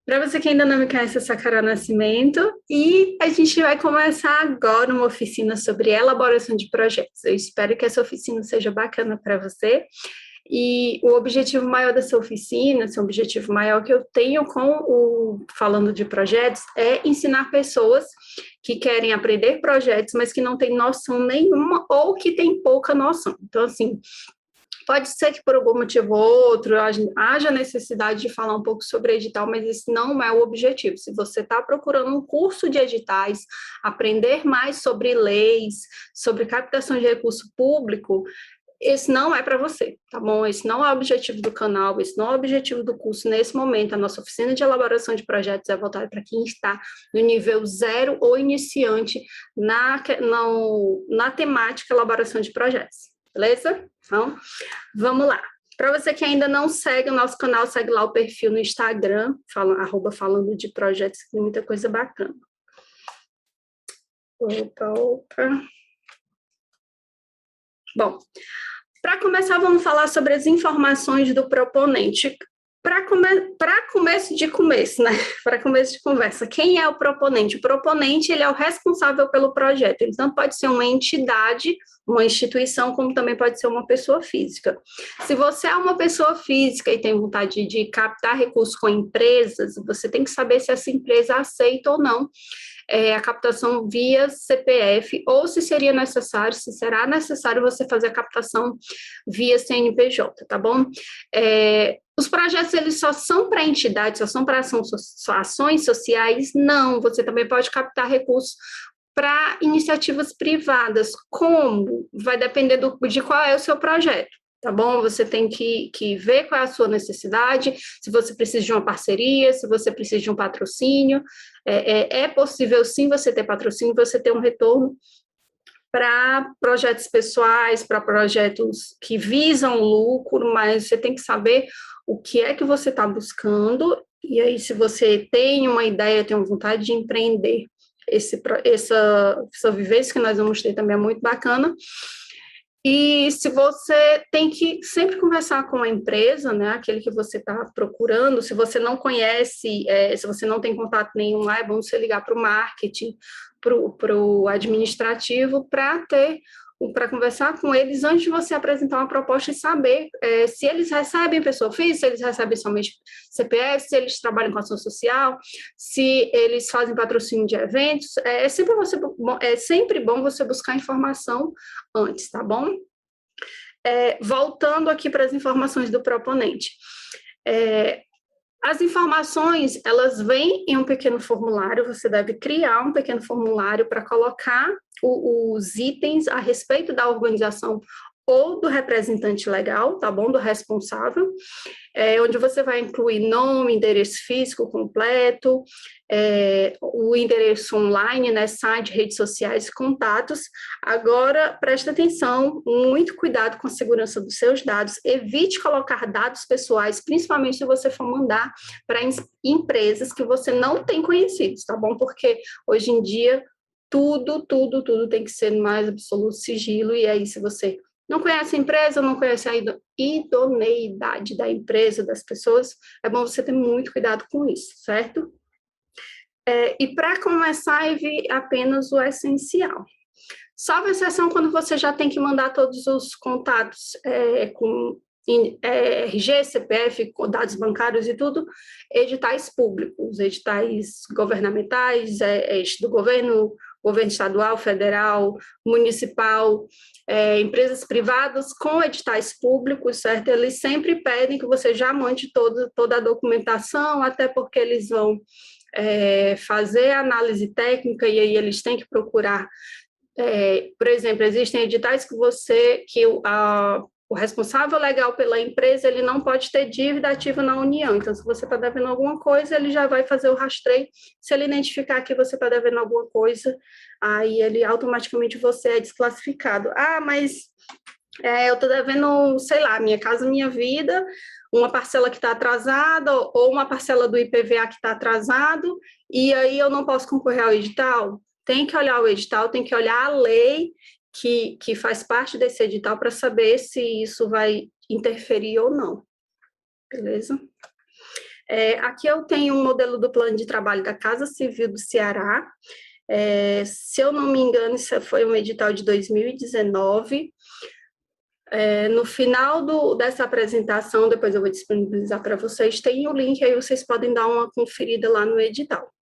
Para você que ainda não me conhece, eu sou a Carol Nascimento e a gente vai começar agora uma oficina sobre elaboração de projetos. Eu espero que essa oficina seja bacana para você. E o objetivo maior dessa oficina, esse objetivo maior que eu tenho com o Falando de Projetos, é ensinar pessoas que querem aprender projetos, mas que não têm noção nenhuma ou que têm pouca noção. Então, assim, pode ser que por algum motivo ou outro haja necessidade de falar um pouco sobre edital, mas esse não é o objetivo. Se você está procurando um curso de editais, aprender mais sobre leis, sobre captação de recurso público, esse não é para você, tá bom? Esse não é o objetivo do canal, esse não é o objetivo do curso nesse momento. A nossa oficina de elaboração de projetos é voltada para quem está no nível zero ou iniciante na temática elaboração de projetos, beleza? Então, vamos lá. Para você que ainda não segue o nosso canal, segue lá o perfil no Instagram, @falando de projetos, que tem muita coisa bacana. Opa. Bom, para começar, vamos falar sobre as informações do proponente. Para começo de conversa, quem é o proponente? O proponente, ele é o responsável pelo projeto. Ele tanto pode ser uma entidade, uma instituição, como também pode ser uma pessoa física. Se você é uma pessoa física e tem vontade de captar recursos com empresas, você tem que saber se essa empresa aceita ou não a captação via CPF, ou se seria necessário, se será necessário você fazer a captação via CNPJ, tá bom? Os projetos, eles só são para entidades, só são para ações sociais? Não, você também pode captar recursos para iniciativas privadas. Como? Vai depender de qual é o seu projeto. Tá bom? Você tem que ver qual é a sua necessidade, se você precisa de uma parceria, se você precisa de um patrocínio. É possível, sim, você ter patrocínio, você ter um retorno para projetos pessoais, para projetos que visam lucro, mas você tem que saber o que é que você está buscando, e aí, se você tem uma ideia, tem uma vontade de empreender, essa vivência que nós vamos ter também é muito bacana. E se você tem que sempre conversar com a empresa, né, aquele que você está procurando, se você não conhece, se você não tem contato nenhum lá, é bom você ligar para o marketing, para o administrativo, para conversar com eles antes de você apresentar uma proposta e saber se eles recebem pessoa física, se eles recebem somente CPF, se eles trabalham com ação social, se eles fazem patrocínio de eventos. É sempre bom você buscar informação antes, tá bom? Voltando aqui para as informações do proponente. As informações, elas vêm em um pequeno formulário, você deve criar um pequeno formulário para colocar os itens a respeito da organização ou do representante legal, tá bom? Do responsável, onde você vai incluir nome, endereço físico completo, o endereço online, né, site, redes sociais, contatos. Agora, preste atenção, muito cuidado com a segurança dos seus dados, evite colocar dados pessoais, principalmente se você for mandar para empresas que você não tem conhecidos, tá bom? Porque hoje em dia, tudo tem que ser no mais absoluto sigilo, e aí se você não conhece a empresa, não conhece a idoneidade da empresa, das pessoas, é bom você ter muito cuidado com isso, certo? E para começar, apenas o essencial. Salvo exceção quando você já tem que mandar todos os contatos com RG, CPF, dados bancários e tudo, editais públicos, editais governamentais, do governo estadual, federal, municipal, empresas privadas com editais públicos, certo? Eles sempre pedem que você já mande toda a documentação, até porque eles vão fazer a análise técnica, e aí eles têm que procurar. Por exemplo, existem editais que o responsável legal pela empresa, ele não pode ter dívida ativa na União. Então, se você está devendo alguma coisa, ele já vai fazer o rastreio. Se ele identificar que você está devendo alguma coisa, aí ele automaticamente você é desclassificado. Mas eu estou devendo, sei lá, Minha Casa Minha Vida, uma parcela que está atrasada, ou uma parcela do IPVA que está atrasado, e aí eu não posso concorrer ao edital? Tem que olhar o edital, tem que olhar a lei que faz parte desse edital para saber se isso vai interferir ou não, beleza? Aqui eu tenho um modelo do plano de trabalho da Casa Civil do Ceará. Se eu não me engano, isso foi um edital de 2019. No final dessa apresentação, depois eu vou disponibilizar para vocês, tem o link, aí vocês podem dar uma conferida lá no edital.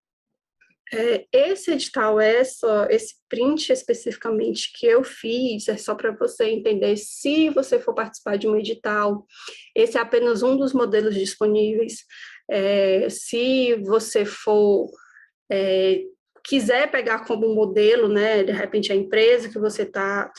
Esse edital esse print especificamente que eu fiz, é só para você entender se você for participar de um edital, esse é apenas um dos modelos disponíveis. Se você quiser pegar como modelo, né, de repente a empresa que você tá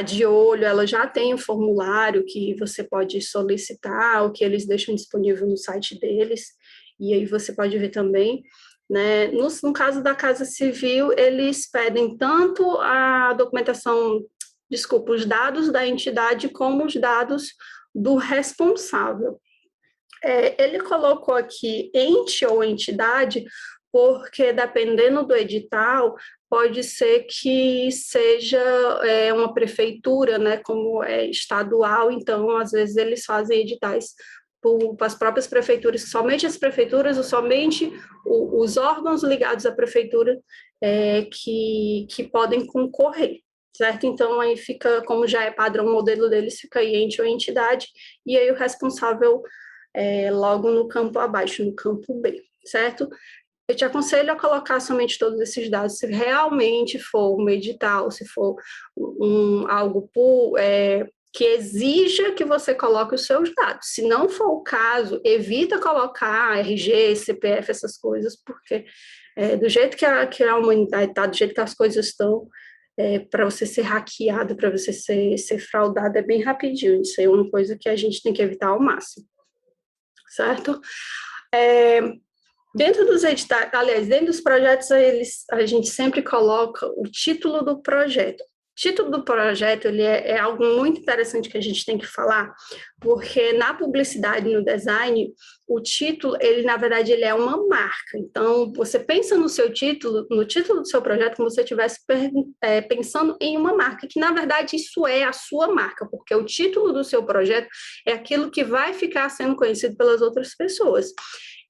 de olho, ela já tem um formulário que você pode solicitar, o que eles deixam disponível no site deles, e aí você pode ver também. Né? No caso da Casa Civil, eles pedem tanto a documentação, os dados da entidade, como os dados do responsável. Ele colocou aqui ente ou entidade, porque dependendo do edital, pode ser que seja uma prefeitura, né, como é estadual, então, às vezes, eles fazem editais para as próprias prefeituras, somente as prefeituras ou somente os órgãos ligados à prefeitura que podem concorrer, certo? Então, aí fica, como já é padrão o modelo deles, fica ente ou entidade, e aí o responsável logo no campo abaixo, no campo B, certo? Eu te aconselho a colocar somente todos esses dados, se realmente for um edital, se for algo que exija que você coloque os seus dados. Se não for o caso, evita colocar RG, CPF, essas coisas, porque do jeito que a humanidade está, do jeito que as coisas estão, para você ser hackeado, para você ser fraudado, é bem rapidinho. Isso aí é uma coisa que a gente tem que evitar ao máximo, certo? Dentro dos editais, aliás, dentro dos projetos, a gente sempre coloca o título do projeto. O título do projeto ele é algo muito interessante que a gente tem que falar, porque na publicidade, no design, o título, ele na verdade, ele é uma marca. Então, você pensa no seu título, no título do seu projeto, como se você estivesse pensando em uma marca, que na verdade isso é a sua marca, porque o título do seu projeto é aquilo que vai ficar sendo conhecido pelas outras pessoas.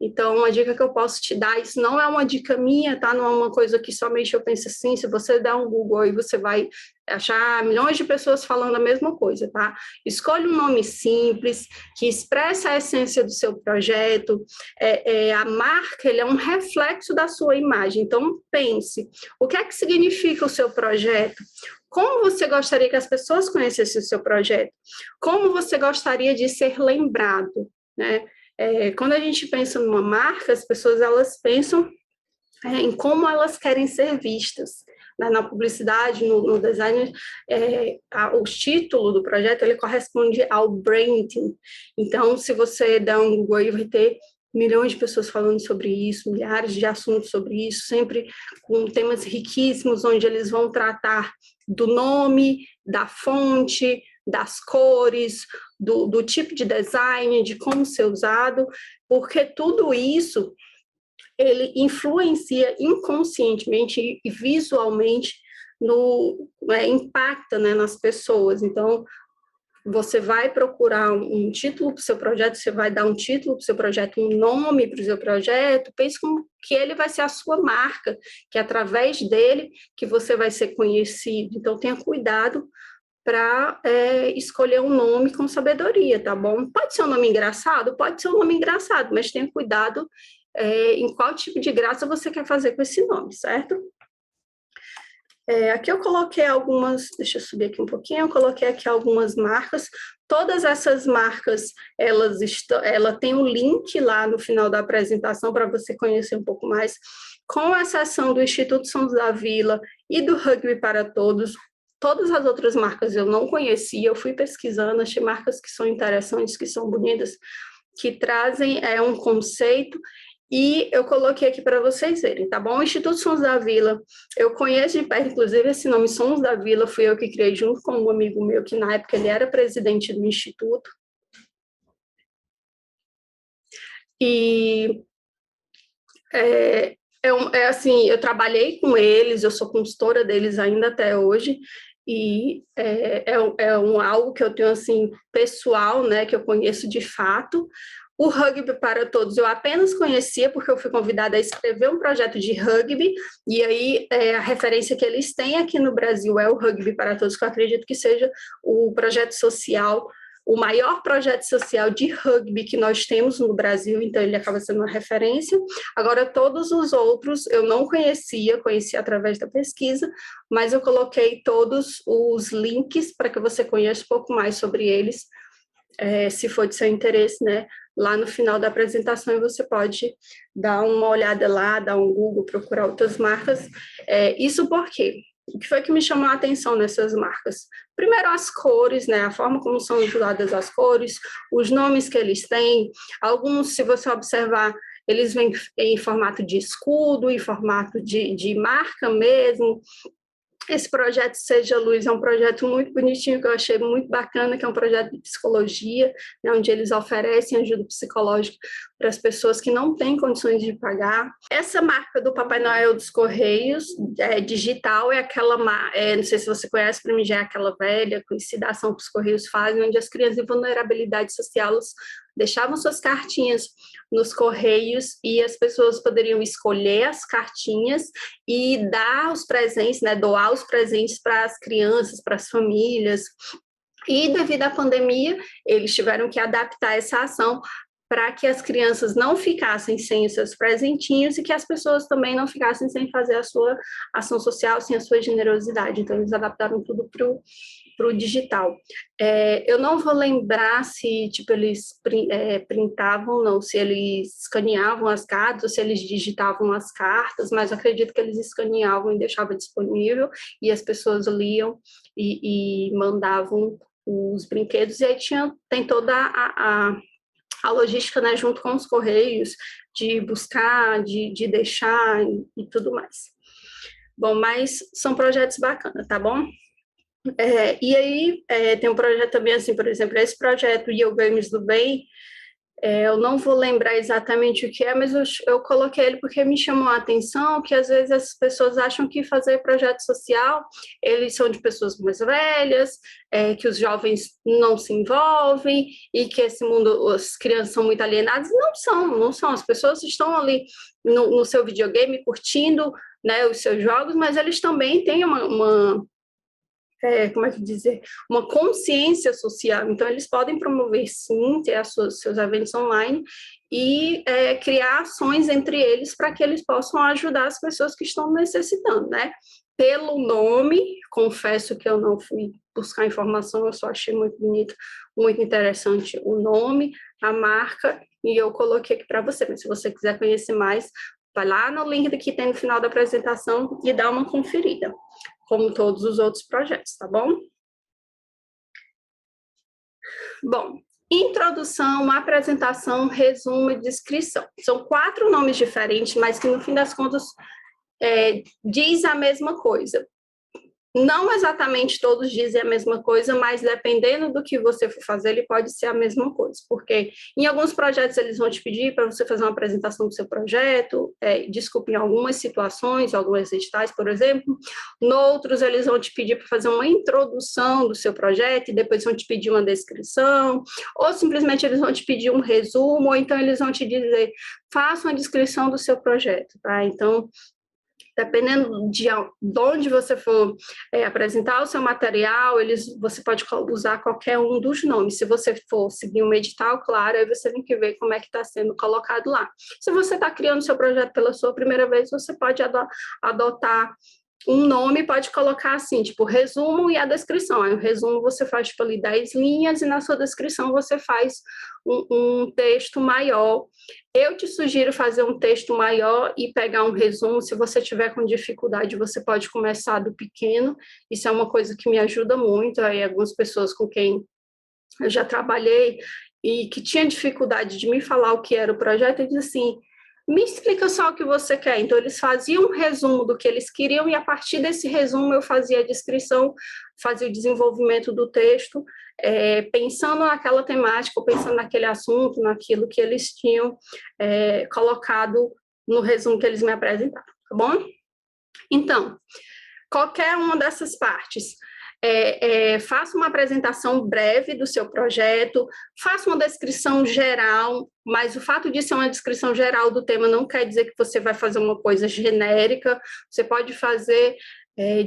Então, uma dica que eu posso te dar, isso não é uma dica minha, tá? Não é uma coisa que somente eu penso assim, se você der um Google aí, você vai achar milhões de pessoas falando a mesma coisa, tá? Escolha um nome simples, que expressa a essência do seu projeto, a marca, ele é um reflexo da sua imagem, então pense, o que é que significa o seu projeto? Como você gostaria que as pessoas conhecessem o seu projeto? Como você gostaria de ser lembrado, né? Quando a gente pensa numa marca, as pessoas elas pensam em como elas querem ser vistas. Na publicidade, no design, o título do projeto ele corresponde ao branding. Então, se você der um Google aí, vai ter milhões de pessoas falando sobre isso, milhares de assuntos sobre isso, sempre com temas riquíssimos, onde eles vão tratar do nome, da fonte, das cores, do tipo de design, de como ser usado, porque tudo isso ele influencia inconscientemente e visualmente impacta, né, nas pessoas. Então, você vai procurar um título para o seu projeto, você vai dar um título para o seu projeto, um nome para o seu projeto, pense como que ele vai ser a sua marca, que é através dele que você vai ser conhecido. Então, tenha cuidado para escolher um nome com sabedoria, tá bom? Pode ser um nome engraçado? Pode ser um nome engraçado, mas tenha cuidado em qual tipo de graça você quer fazer com esse nome, certo? Aqui eu coloquei algumas, deixa eu subir aqui um pouquinho, eu coloquei aqui algumas marcas, todas essas marcas, ela tem um link lá no final da apresentação para você conhecer um pouco mais, com exceção do Instituto Sons da Vila e do Rugby para Todos. Todas as outras marcas eu não conhecia, eu fui pesquisando, achei marcas que são interessantes, que são bonitas, que trazem um conceito, e eu coloquei aqui para vocês verem, tá bom? O Instituto Sons da Vila, eu conheço de perto, inclusive esse nome Sons da Vila, fui eu que criei junto com um amigo meu, que na época ele era presidente do Instituto. E assim, eu trabalhei com eles, eu sou consultora deles ainda até hoje, e algo que eu tenho, assim, pessoal, né, que eu conheço de fato. O Rugby para Todos eu apenas conhecia porque eu fui convidada a escrever um projeto de rugby, e aí a referência que eles têm aqui no Brasil é o Rugby para Todos, que eu acredito que seja o projeto social, o maior projeto social de rugby que nós temos no Brasil, então ele acaba sendo uma referência. Agora, todos os outros eu não conhecia, conheci através da pesquisa, mas eu coloquei todos os links para que você conheça um pouco mais sobre eles, se for de seu interesse, né? Lá no final da apresentação você pode dar uma olhada lá, dar um Google, procurar outras marcas. Isso porque o que foi que me chamou a atenção nessas marcas? Primeiro, as cores, né? A forma como são usadas as cores, os nomes que eles têm. Alguns, se você observar, eles vêm em formato de escudo, em formato de marca mesmo. Esse projeto Seja Luz é um projeto muito bonitinho, que eu achei muito bacana, que é um projeto de psicologia, né, onde eles oferecem ajuda psicológica para as pessoas que não têm condições de pagar. Essa marca do Papai Noel dos Correios, digital, é aquela, não sei se você conhece, para mim já é aquela velha, conhecida ação que os Correios fazem, onde as crianças em vulnerabilidade social deixavam suas cartinhas nos correios e as pessoas poderiam escolher as cartinhas e dar os presentes, né, doar os presentes para as crianças, para as famílias. E devido à pandemia, eles tiveram que adaptar essa ação para que as crianças não ficassem sem os seus presentinhos e que as pessoas também não ficassem sem fazer a sua ação social, sem a sua generosidade. Então, eles adaptaram tudo para o digital. Eu não vou lembrar se tipo, eles printavam, não, se eles escaneavam as cartas ou se eles digitavam as cartas, mas acredito que eles escaneavam e deixavam disponível, e as pessoas liam e mandavam os brinquedos, e aí tem toda a logística, né, junto com os correios, de buscar, de deixar e tudo mais. Bom, mas são projetos bacanas, tá bom? E aí tem um projeto também, assim, por exemplo, esse projeto Yo Games do Bem, eu não vou lembrar exatamente o que é, mas eu coloquei ele porque me chamou a atenção que às vezes as pessoas acham que fazer projeto social, eles são de pessoas mais velhas, que os jovens não se envolvem e que esse mundo, as crianças são muito alienadas. Não são. As pessoas estão ali no seu videogame curtindo, né, os seus jogos, mas eles também têm como é que dizer, uma consciência social. Então, eles podem promover, sim, ter seus eventos online e criar ações entre eles para que eles possam ajudar as pessoas que estão necessitando, né? Pelo nome, confesso que eu não fui buscar informação, eu só achei muito bonito, muito interessante o nome, a marca, e eu coloquei aqui para você. Mas se você quiser conhecer mais, vai lá no link que tem no final da apresentação e dá uma conferida, como todos os outros projetos, tá bom? Bom, introdução, apresentação, resumo e descrição. São 4 nomes diferentes, mas que no fim das contas diz a mesma coisa. Não exatamente todos dizem a mesma coisa, mas dependendo do que você for fazer, ele pode ser a mesma coisa, porque em alguns projetos eles vão te pedir para você fazer uma apresentação do seu projeto, em algumas situações, alguns editais, por exemplo, noutros eles vão te pedir para fazer uma introdução do seu projeto e depois vão te pedir uma descrição, ou simplesmente eles vão te pedir um resumo, ou então eles vão te dizer, faça uma descrição do seu projeto, tá? Então, dependendo de onde você for apresentar o seu material, você pode usar qualquer um dos nomes. Se você for seguir um edital, claro, aí você tem que ver como é que está sendo colocado lá. Se você está criando seu projeto pela sua primeira vez, você pode adotar um nome, pode colocar assim, tipo, resumo e a descrição. Aí o resumo você faz, tipo, ali 10 linhas e na sua descrição você faz um texto maior. Eu te sugiro fazer um texto maior e pegar um resumo. Se você tiver com dificuldade, você pode começar do pequeno. Isso é uma coisa que me ajuda muito. Aí algumas pessoas com quem eu já trabalhei e que tinha dificuldade de me falar o que era o projeto, eu disse assim, me explica só o que você quer. Então, eles faziam um resumo do que eles queriam e, a partir desse resumo, eu fazia a descrição, fazia o desenvolvimento do texto, pensando naquela temática, pensando naquele assunto, naquilo que eles tinham colocado no resumo que eles me apresentaram, tá bom? Então, qualquer uma dessas partes, faça uma apresentação breve do seu projeto, faça uma descrição geral, mas o fato de ser uma descrição geral do tema não quer dizer que você vai fazer uma coisa genérica, você pode fazer,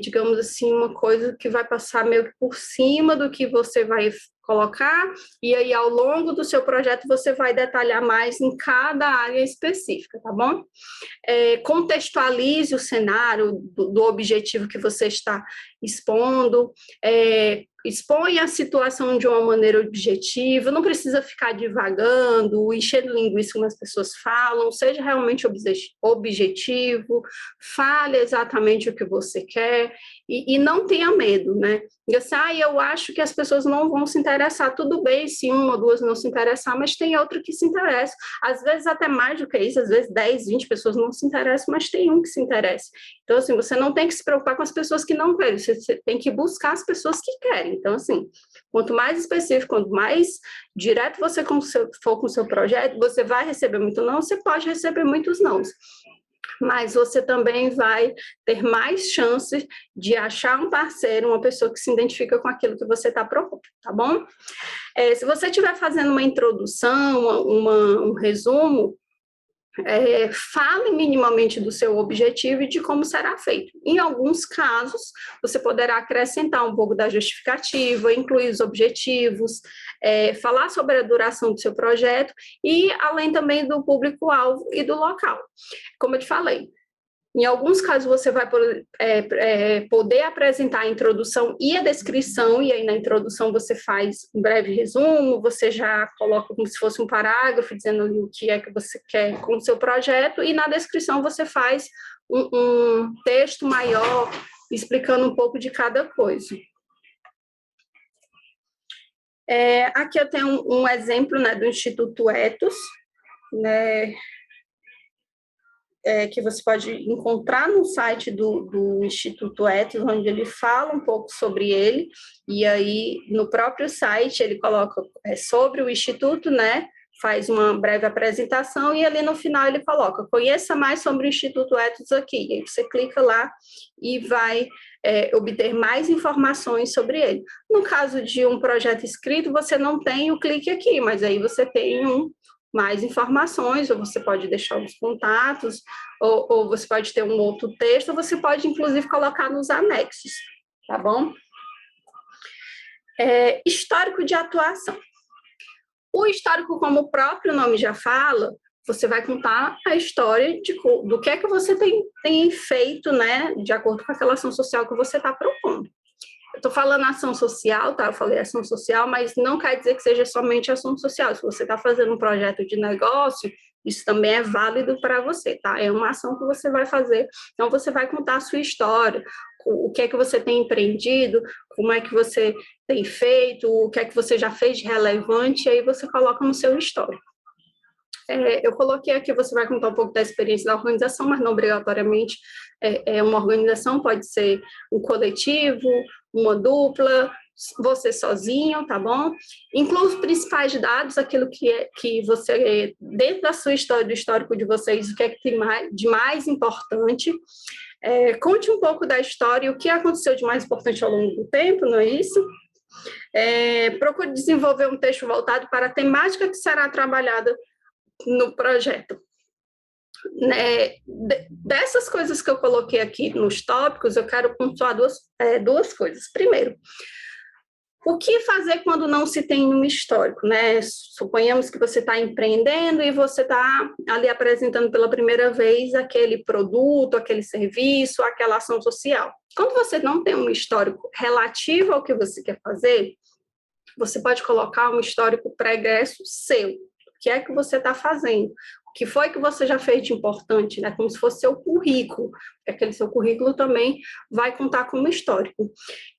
digamos assim, uma coisa que vai passar meio que por cima do que você vai colocar, e aí ao longo do seu projeto você vai detalhar mais em cada área específica, tá bom? Contextualize o cenário do objetivo que você está expondo, exponha a situação de uma maneira objetiva, não precisa ficar divagando, enchendo linguiça como as pessoas falam, seja realmente objetivo, fale exatamente o que você quer e não tenha medo, né? E assim, eu acho que as pessoas não vão se interessar, tudo bem se uma ou duas não se interessar, mas tem outra que se interessa, às vezes até mais do que isso, às vezes 10, 20 pessoas não se interessam, mas tem um que se interessa. Então, assim, você não tem que se preocupar com as pessoas que não querem, você tem que buscar as pessoas que querem. Então, assim, quanto mais específico, quanto mais direto você for com o seu projeto, você vai receber muito não, você pode receber muitos não, mas você também vai ter mais chances de achar um parceiro, uma pessoa que se identifica com aquilo que você está propondo, tá bom? Se você estiver fazendo uma introdução, um resumo, fale minimamente do seu objetivo e de como será feito. Em alguns casos, você poderá acrescentar um pouco da justificativa, incluir os objetivos, falar sobre a duração do seu projeto e além também do público-alvo e do local. Como eu te falei, em alguns casos você vai poder apresentar a introdução e a descrição, e aí na introdução você faz um breve resumo, você já coloca como se fosse um parágrafo, dizendo o que é que você quer com o seu projeto, e na descrição você faz um texto maior, explicando um pouco de cada coisa. Aqui eu tenho um exemplo, né, do Instituto Ethos, né, que você pode encontrar no site do Instituto Ethos, onde ele fala um pouco sobre ele, e aí no próprio site ele coloca sobre o Instituto, né, faz uma breve apresentação, e ali no final ele coloca, conheça mais sobre o Instituto Ethos aqui, e aí você clica lá e vai obter mais informações sobre ele. No caso de um projeto escrito, você não tem o clique aqui, mas aí você tem mais informações, ou você pode deixar os contatos, ou você pode ter um outro texto, ou você pode, inclusive, colocar nos anexos, tá bom? Histórico de atuação. O histórico, como o próprio nome já fala, você vai contar a história do que é que você tem feito, né, de acordo com aquela ação social que você está propondo. Eu estou falando ação social, tá? Eu falei ação social, mas não quer dizer que seja somente ação social. Se você está fazendo um projeto de negócio, isso também é válido para você, tá? É uma ação que você vai fazer. Então, você vai contar a sua história, o que é que você tem empreendido, como é que você tem feito, o que é que você já fez de relevante, e aí você coloca no seu histórico. Eu coloquei aqui, você vai contar um pouco da experiência da organização, mas não obrigatoriamente uma organização, pode ser um coletivo, uma dupla, você sozinho, tá bom? Inclua os principais dados, aquilo que você, dentro da sua história, do histórico de vocês, o que é que tem de mais importante. Conte um pouco da história, o que aconteceu de mais importante ao longo do tempo, não é isso? Procure desenvolver um texto voltado para a temática que será trabalhada no projeto. Dessas coisas que eu coloquei aqui nos tópicos, eu quero pontuar duas coisas. Primeiro, o que fazer quando não se tem um histórico, né? Suponhamos que você está empreendendo e você está ali apresentando pela primeira vez aquele produto, aquele serviço, aquela ação social. Quando você não tem um histórico relativo ao que você quer fazer, você pode colocar um histórico pregresso seu. O que é que você está fazendo? O que foi que você já fez de importante, né? Como se fosse seu currículo, porque aquele seu currículo também vai contar como histórico.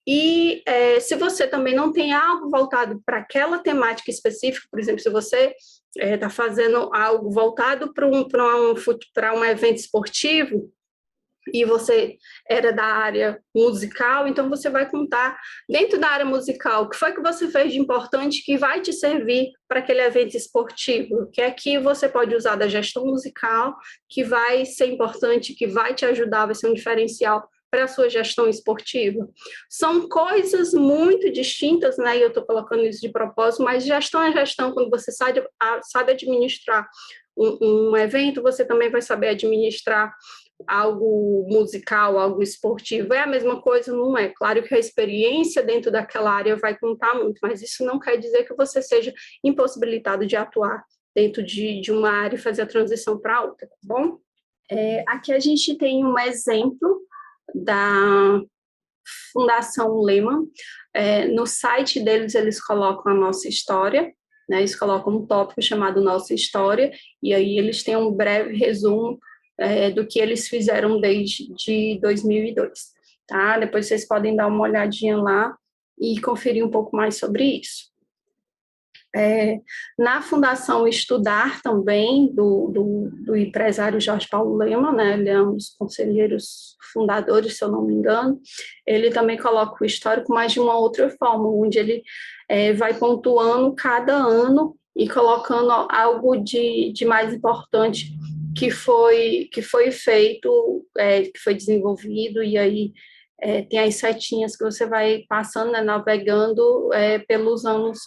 E se você também não tem algo voltado para aquela temática específica, por exemplo, se você está fazendo algo voltado para um evento esportivo, e você era da área musical, então você vai contar dentro da área musical o que foi que você fez de importante que vai te servir para aquele evento esportivo, que aqui você pode usar da gestão musical, que vai ser importante, que vai te ajudar, vai ser um diferencial para a sua gestão esportiva? São coisas muito distintas, né? E eu estou colocando isso de propósito, mas gestão é gestão. Quando você sabe administrar um evento, você também vai saber administrar algo musical, algo esportivo. É a mesma coisa? Não é. Claro que a experiência dentro daquela área vai contar muito, mas isso não quer dizer que você seja impossibilitado de atuar dentro de uma área e fazer a transição para outra, tá bom? Aqui a gente tem um exemplo da Fundação Lehman. No site deles, eles colocam a nossa história, né? Eles colocam um tópico chamado Nossa História, e aí eles têm um breve resumo do que eles fizeram desde 2002, tá? Depois vocês podem dar uma olhadinha lá e conferir um pouco mais sobre isso. Na Fundação Estudar também, do empresário Jorge Paulo Lema, né? Ele é um dos conselheiros fundadores, se eu não me engano, ele também coloca o histórico, mas de uma outra forma, onde ele vai pontuando cada ano e colocando algo de mais importante que foi feito, que foi desenvolvido, e aí tem as setinhas que você vai passando, né, navegando pelos anos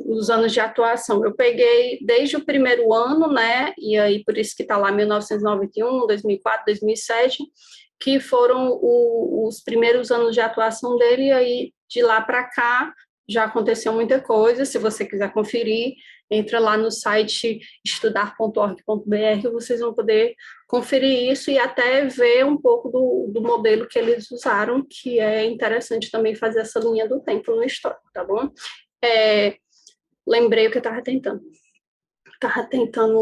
os anos de atuação. Eu peguei desde o primeiro ano, né, e aí por isso que está lá 1991, 2004, 2007, que foram os primeiros anos de atuação dele, e aí de lá para cá já aconteceu muita coisa. Se você quiser conferir, entra lá no site estudar.org.br, vocês vão poder conferir isso e até ver um pouco do modelo que eles usaram, que é interessante também fazer essa linha do tempo no histórico, tá bom? Lembrei o que eu estava tentando.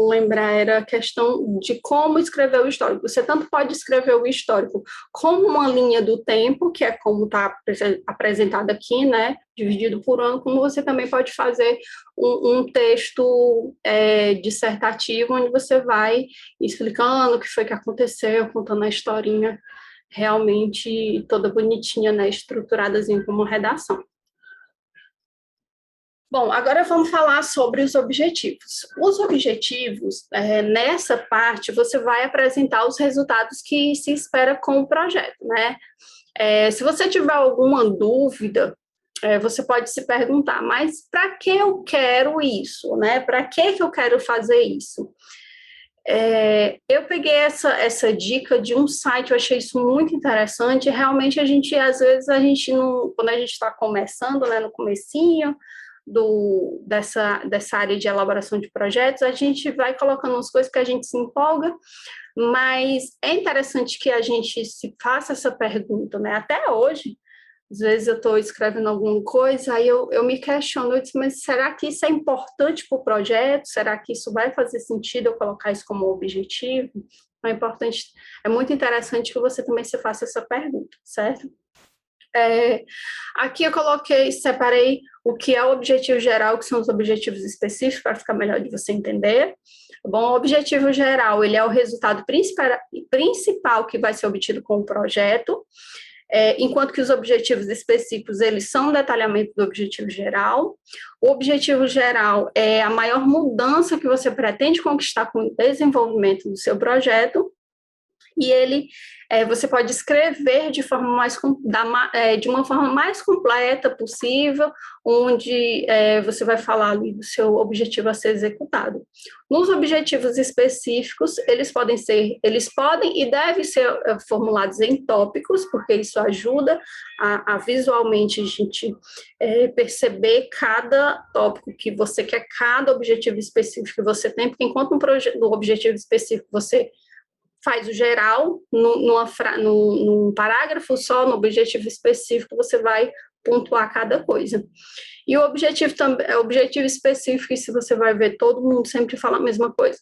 Lembrar, era a questão de como escrever o histórico. Você tanto pode escrever o histórico como uma linha do tempo, que é como está apresentado aqui, né, dividido por ano, como você também pode fazer um texto dissertativo, onde você vai explicando o que foi que aconteceu, contando a historinha realmente toda bonitinha, né, estruturadazinha como redação. Bom, agora vamos falar sobre os objetivos. Os objetivos, nessa parte, você vai apresentar os resultados que se espera com o projeto, né? Se você tiver alguma dúvida, você pode se perguntar, mas para que eu quero isso, né? Para que eu quero fazer isso? Eu peguei essa dica de um site, eu achei isso muito interessante. Realmente, às vezes, não, quando a gente está começando, né, no comecinho, dessa área de elaboração de projetos, a gente vai colocando umas coisas que a gente se empolga, mas é interessante que a gente se faça essa pergunta, né? Até hoje, às vezes eu estou escrevendo alguma coisa, aí eu me questiono, eu disse, mas será que isso é importante para o projeto? Será que isso vai fazer sentido eu colocar isso como objetivo? É muito interessante que você também se faça essa pergunta, certo? Aqui eu separei o que é o objetivo geral, que são os objetivos específicos, para ficar melhor de você entender. Bom, o objetivo geral, ele é o resultado principal que vai ser obtido com o projeto, enquanto que os objetivos específicos, eles são um detalhamento do objetivo geral. O objetivo geral é a maior mudança que você pretende conquistar com o desenvolvimento do seu projeto, e você pode escrever de uma forma mais completa possível, onde você vai falar ali do seu objetivo a ser executado. Nos objetivos específicos, eles podem e devem ser formulados em tópicos, porque isso ajuda a visualmente a gente perceber cada tópico que você quer, cada objetivo específico que você tem, porque enquanto no objetivo específico você faz o geral, num parágrafo só, no objetivo específico, você vai pontuar cada coisa. E o objetivo específico, e se você vai ver, todo mundo sempre fala a mesma coisa.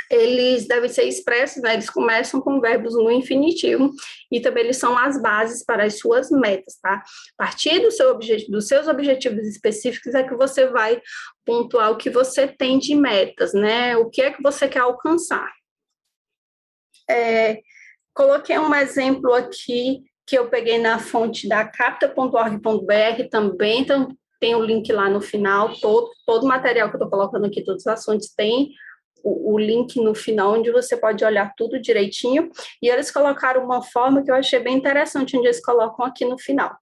Eles devem ser expressos, né? Eles começam com verbos no infinitivo, e também eles são as bases para as suas metas, tá? A partir dos seus objetivos específicos é que você vai pontuar o que você tem de metas, né? O que é que você quer alcançar. Coloquei um exemplo aqui que eu peguei na fonte da capta.org.br também, então tem o link lá no final, todo o material que eu estou colocando aqui, todas as fontes tem o link no final, onde você pode olhar tudo direitinho, e eles colocaram uma forma que eu achei bem interessante, onde eles colocam aqui no final.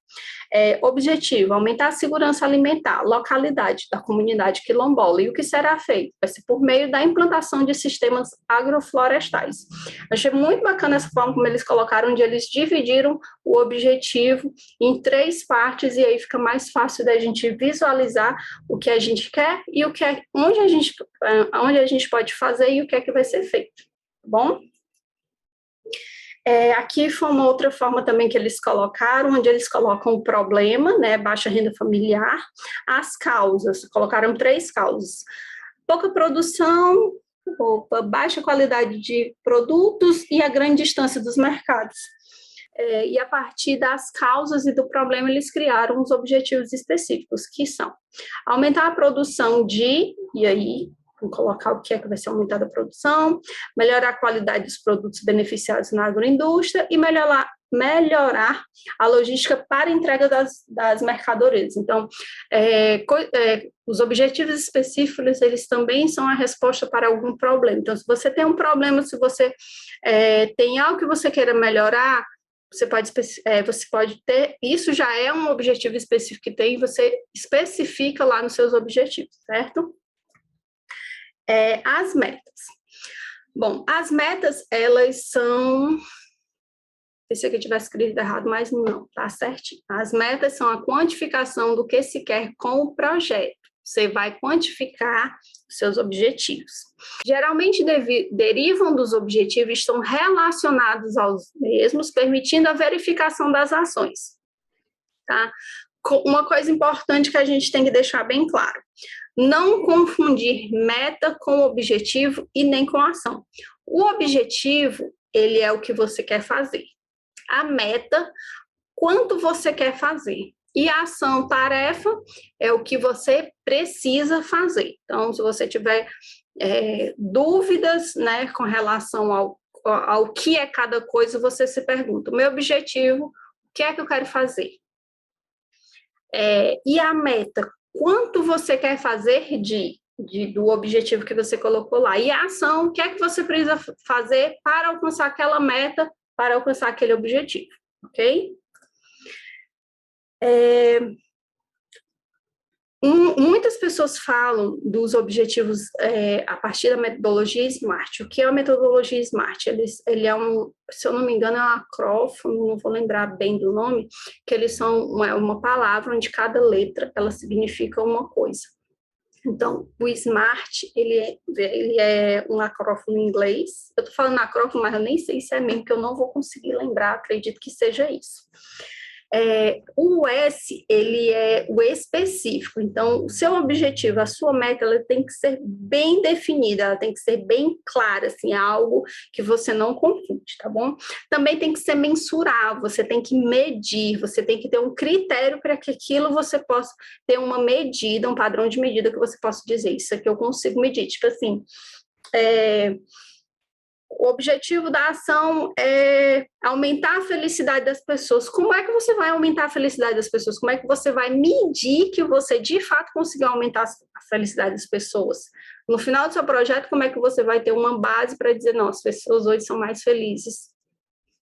Objetivo, aumentar a segurança alimentar, localidade da comunidade quilombola. E o que será feito? Vai ser por meio da implantação de sistemas agroflorestais. Achei muito bacana essa forma como eles colocaram, onde eles dividiram o objetivo em 3 partes, e aí fica mais fácil da gente visualizar o que a gente quer e o que onde a gente pode fazer e o que é que vai ser feito, tá bom? Aqui foi uma outra forma também que eles colocaram, onde eles colocam o problema, né, baixa renda familiar, as causas, colocaram 3 causas: pouca produção, baixa qualidade de produtos e a grande distância dos mercados. E a partir das causas e do problema, eles criaram os objetivos específicos, que são aumentar a produção e aí, vamos colocar o que é que vai ser aumentada a produção, melhorar a qualidade dos produtos beneficiados na agroindústria e melhorar a logística para a entrega das mercadorias. Então, os objetivos específicos, eles também são a resposta para algum problema. Então, se você tem um problema, se você tem algo que você queira melhorar, você pode ter, isso já é um objetivo específico que tem, você especifica lá nos seus objetivos, certo? As metas. Bom, as metas, elas são... Pensei que eu tivesse escrito errado, mas não, tá certinho. As metas são a quantificação do que se quer com o projeto. Você vai quantificar os seus objetivos. Geralmente derivam dos objetivos, estão relacionados aos mesmos, permitindo a verificação das ações. Tá? Uma coisa importante que a gente tem que deixar bem claro: não confundir meta com objetivo e nem com ação. O objetivo, ele é o que você quer fazer. A meta, quanto você quer fazer. E a ação, tarefa, é o que você precisa fazer. Então, se você tiver dúvidas, né, com relação ao que é cada coisa, você se pergunta: o meu objetivo, o que é que eu quero fazer? E a meta, quanto você quer fazer do objetivo que você colocou lá? E a ação, o que é que você precisa fazer para alcançar aquela meta, para alcançar aquele objetivo, ok? Muitas pessoas falam dos objetivos a partir da metodologia SMART. O que é a metodologia SMART? Ele é se eu não me engano, é um acrófono, não vou lembrar bem do nome, que eles são uma palavra onde cada letra ela significa uma coisa. Então, o SMART, ele é um acrófono em inglês. Eu estou falando acrófono, mas eu nem sei se é mesmo, que eu não vou conseguir lembrar, acredito que seja isso. O S, ele é o específico. Então, o seu objetivo, a sua meta, ela tem que ser bem definida, ela tem que ser bem clara, assim, algo que você não confunde, tá bom? Também tem que ser mensurável, você tem que medir, você tem que ter um critério para que aquilo você possa ter uma medida, um padrão de medida que você possa dizer: isso aqui eu consigo medir. Tipo assim, o objetivo da ação é aumentar a felicidade das pessoas. Como é que você vai aumentar a felicidade das pessoas? Como é que você vai medir que você, de fato, conseguiu aumentar a felicidade das pessoas? No final do seu projeto, como é que você vai ter uma base para dizer: não, as pessoas hoje são mais felizes?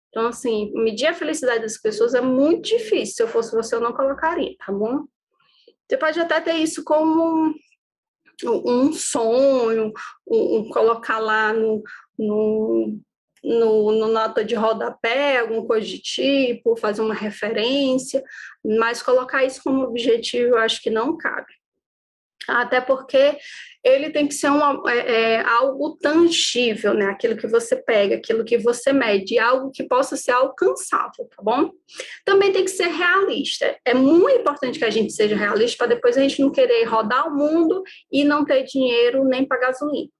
Então, assim, medir a felicidade das pessoas é muito difícil. Se eu fosse você, eu não colocaria, tá bom? Você pode até ter isso como um sonho, colocar lá no nota de rodapé, alguma coisa de tipo, fazer uma referência, mas colocar isso como objetivo, eu acho que não cabe. Até porque ele tem que ser algo tangível, né? Aquilo que você pega, aquilo que você mede, algo que possa ser alcançável, tá bom? Também tem que ser realista. É muito importante que a gente seja realista, para depois a gente não querer rodar o mundo e não ter dinheiro nem para gasolina.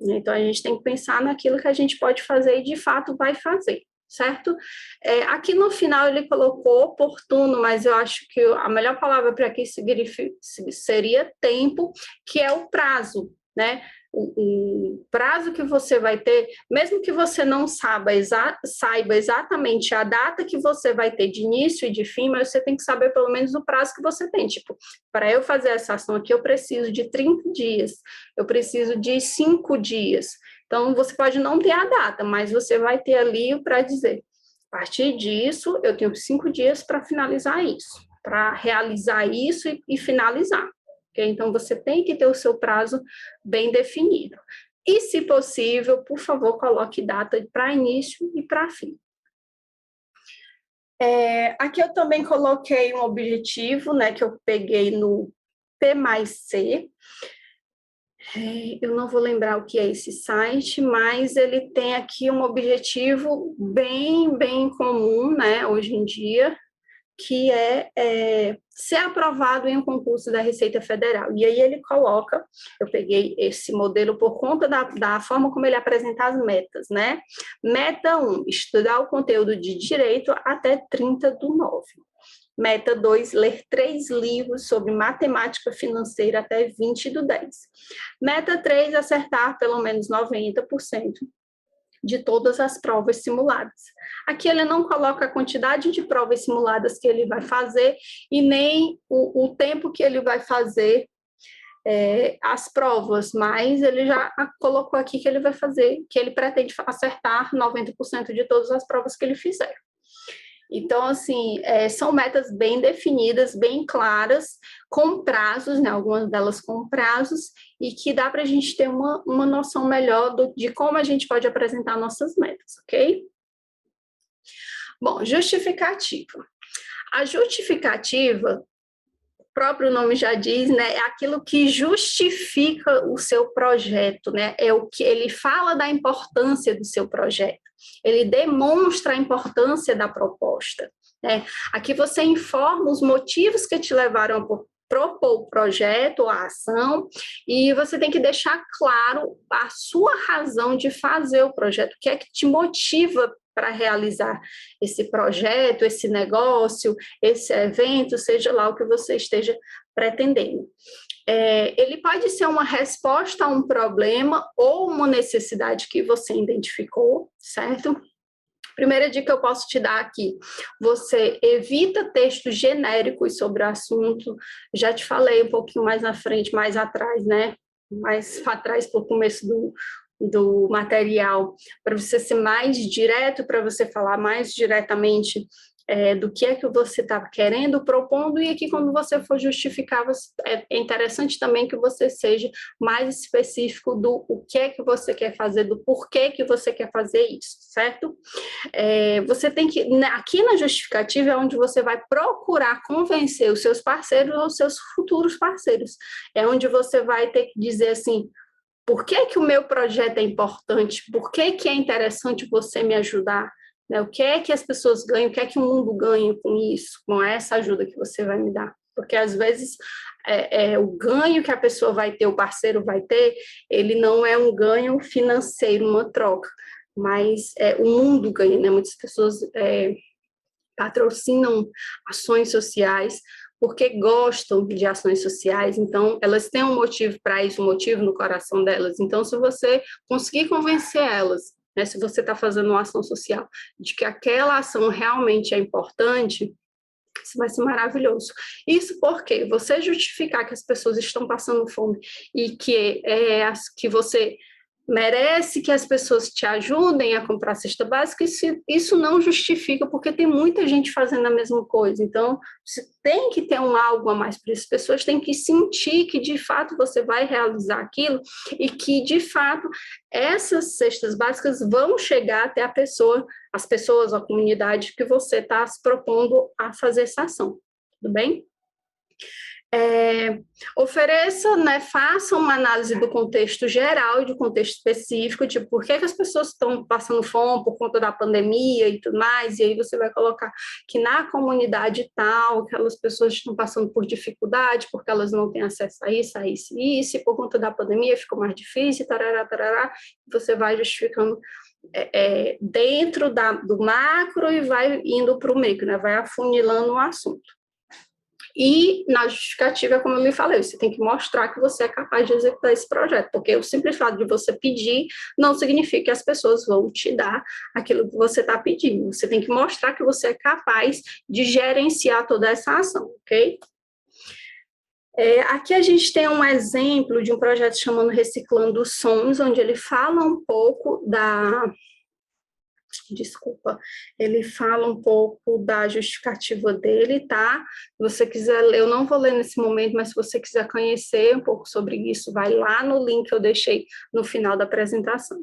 Então, a gente tem que pensar naquilo que a gente pode fazer e, de fato, vai fazer, certo? Aqui no final ele colocou oportuno, mas eu acho que a melhor palavra para aqui seria tempo, que é o prazo. né? O prazo que você vai ter, mesmo que você não saiba exatamente a data que você vai ter de início e de fim, mas você tem que saber pelo menos o prazo que você tem. Tipo, para eu fazer essa ação aqui, eu preciso de 30 dias, eu preciso de 5 dias. Então, você pode não ter a data, mas você vai ter ali para dizer, a partir disso, eu tenho 5 dias para finalizar isso, para realizar isso e finalizar. Okay? Então, você tem que ter o seu prazo bem definido. E, se possível, por favor, coloque data para início e para fim. Aqui eu também coloquei um objetivo, né, que eu peguei no P+C. Eu não vou lembrar o que é esse site, mas ele tem aqui um objetivo bem comum, né, hoje em dia, que é ser aprovado em um concurso da Receita Federal. E aí ele coloca, eu peguei esse modelo por conta da forma como ele apresenta as metas, né? Meta 1, estudar o conteúdo de direito até 30/9. Meta 2, ler 3 livros sobre matemática financeira até 20/10. Meta 3, acertar pelo menos 90% de todas as provas simuladas. Aqui ele não coloca a quantidade de provas simuladas que ele vai fazer e nem o tempo que ele vai fazer as provas, mas ele já colocou aqui que ele vai fazer, que ele pretende acertar 90% de todas as provas que ele fizer. Então, assim, são metas bem definidas, bem claras, com prazos, né, algumas delas com prazos, e que dá para a gente ter uma noção melhor de como a gente pode apresentar nossas metas, ok? Bom, justificativa. A justificativa, o próprio nome já diz, né, é aquilo que justifica o seu projeto, né, é o que ele fala da importância do seu projeto, ele demonstra a importância da proposta, né? Aqui você informa os motivos que te levaram a propor o projeto, a ação, e você tem que deixar claro a sua razão de fazer o projeto, o que é que te motiva para realizar esse projeto, esse negócio, esse evento, seja lá o que você esteja pretendendo. Ele pode ser uma resposta a um problema ou uma necessidade que você identificou, certo? Primeira dica que eu posso te dar aqui, você evita textos genéricos sobre o assunto, já te falei um pouquinho mais na frente, mais atrás, né? Mais atrás para o começo do material, para você ser mais direto, para você falar mais diretamente do que é que você está querendo, propondo, e aqui quando você for justificar, é interessante também que você seja mais específico do o que é que você quer fazer, do porquê que você quer fazer isso, certo? Você tem que, aqui na justificativa é onde você vai procurar convencer os seus parceiros ou os seus futuros parceiros, é onde você vai ter que dizer assim, por que que o meu projeto é importante, por que que é interessante você me ajudar, né? O que é que as pessoas ganham, o que é que o mundo ganha com isso, com essa ajuda que você vai me dar? Porque, às vezes, o ganho que a pessoa vai ter, o parceiro vai ter, ele não é um ganho financeiro, uma troca, mas o mundo ganha, né? Muitas pessoas patrocinam ações sociais porque gostam de ações sociais, então elas têm um motivo para isso, um motivo no coração delas. Então, se você conseguir convencer elas, né, se você está fazendo uma ação social, de que aquela ação realmente é importante, isso vai ser maravilhoso. Isso porque você justificar que as pessoas estão passando fome e que você merece que as pessoas te ajudem a comprar a cesta básica, isso não justifica, porque tem muita gente fazendo a mesma coisa. Então, você tem que ter algo a mais para as pessoas, tem que sentir que, de fato, você vai realizar aquilo e que, de fato, essas cestas básicas vão chegar até as pessoas, a comunidade que você está se propondo a fazer essa ação. Tudo bem? Ofereça, né, faça uma análise do contexto geral e do contexto específico, tipo, por que as pessoas estão passando fome por conta da pandemia e tudo mais, e aí você vai colocar que na comunidade tal, aquelas pessoas estão passando por dificuldade, porque elas não têm acesso a isso, e por conta da pandemia ficou mais difícil, tarará, tarará, você vai justificando dentro do macro e vai indo para o micro, né, vai afunilando o assunto. E na justificativa, como eu lhe falei, você tem que mostrar que você é capaz de executar esse projeto, porque o simples fato de você pedir não significa que as pessoas vão te dar aquilo que você está pedindo. Você tem que mostrar que você é capaz de gerenciar toda essa ação, ok? Aqui a gente tem um exemplo de um projeto chamado Reciclando Sons, onde ele fala um pouco ele fala um pouco da justificativa dele, tá? Se você quiser ler, eu não vou ler nesse momento, mas se você quiser conhecer um pouco sobre isso, vai lá no link que eu deixei no final da apresentação.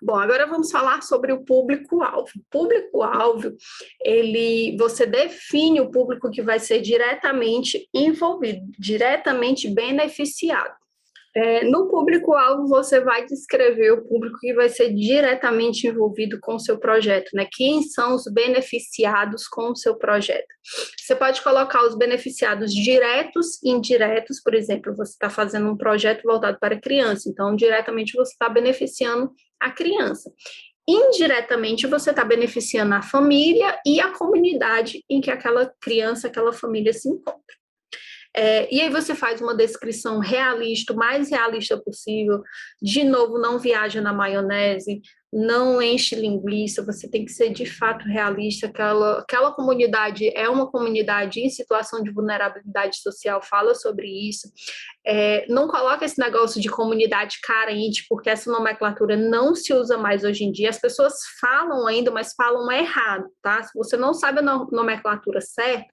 Bom, agora vamos falar sobre o público-alvo. O público-alvo, você define o público que vai ser diretamente envolvido, diretamente beneficiado. No público-alvo, você vai descrever o público que vai ser diretamente envolvido com o seu projeto, né? Quem são os beneficiados com o seu projeto? Você pode colocar os beneficiados diretos e indiretos, por exemplo, você está fazendo um projeto voltado para criança, então, diretamente você está beneficiando a criança. Indiretamente, você está beneficiando a família e a comunidade em que aquela criança, aquela família se encontra. E aí você faz uma descrição realista, o mais realista possível. De novo, não viaja na maionese, não enche linguiça, você tem que ser de fato realista. Aquela comunidade é uma comunidade em situação de vulnerabilidade social, fala sobre isso. Não coloca esse negócio de comunidade carente, porque essa nomenclatura não se usa mais hoje em dia. As pessoas falam ainda, mas falam errado, tá? Se você não sabe a nomenclatura certa,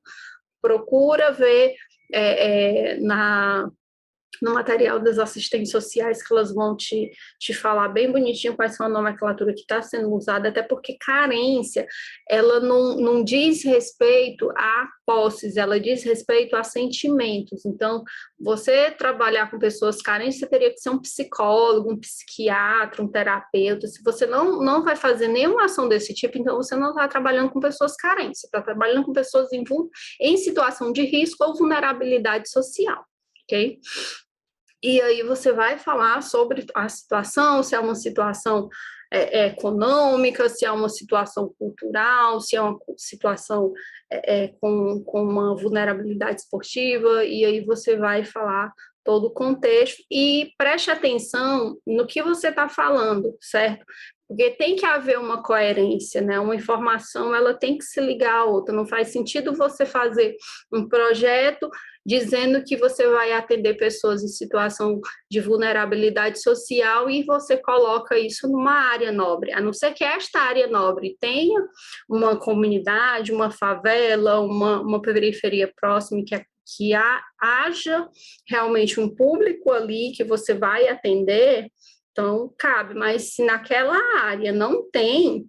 procura ver no material das assistentes sociais, que elas vão te falar bem bonitinho quais são a nomenclatura que está sendo usada, até porque carência, ela não diz respeito a posses, ela diz respeito a sentimentos. Então, você trabalhar com pessoas carentes, você teria que ser um psicólogo, um psiquiatra, um terapeuta. Se você não vai fazer nenhuma ação desse tipo, então você não está trabalhando com pessoas carentes, você está trabalhando com pessoas em situação de risco ou vulnerabilidade social, ok? E aí você vai falar sobre a situação, se é uma situação econômica, se é uma situação cultural, se é uma situação com uma vulnerabilidade esportiva, e aí você vai falar todo o contexto e preste atenção no que você está falando, certo? Porque tem que haver uma coerência, né? Uma informação, ela tem que se ligar à outra. Não faz sentido você fazer um projeto dizendo que você vai atender pessoas em situação de vulnerabilidade social e você coloca isso numa área nobre. A não ser que esta área nobre tenha uma comunidade, uma favela, uma periferia próxima que haja realmente um público ali que você vai atender, então cabe, mas se naquela área não tem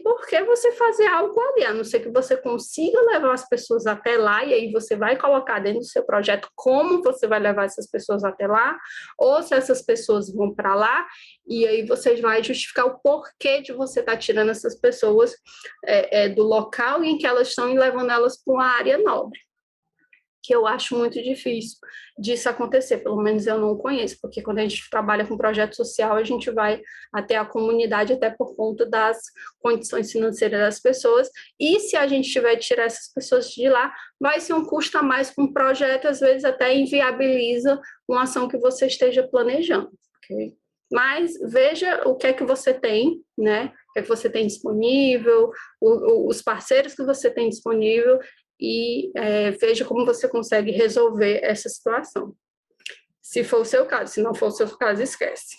por que você fazer algo ali, a não ser que você consiga levar as pessoas até lá, e aí você vai colocar dentro do seu projeto como você vai levar essas pessoas até lá, ou se essas pessoas vão para lá, e aí você vai justificar o porquê de você estar tirando essas pessoas do local em que elas estão e levando elas para uma área nobre, que eu acho muito difícil disso acontecer, pelo menos eu não conheço, porque quando a gente trabalha com projeto social, a gente vai até a comunidade, até por conta das condições financeiras das pessoas, e se a gente tiver que tirar essas pessoas de lá, vai ser um custo a mais para um projeto, às vezes até inviabiliza uma ação que você esteja planejando, ok? Mas veja o que é que você tem, né? O que é que você tem disponível, os parceiros que você tem disponível, e veja como você consegue resolver essa situação. Se for o seu caso, se não for o seu caso, esquece.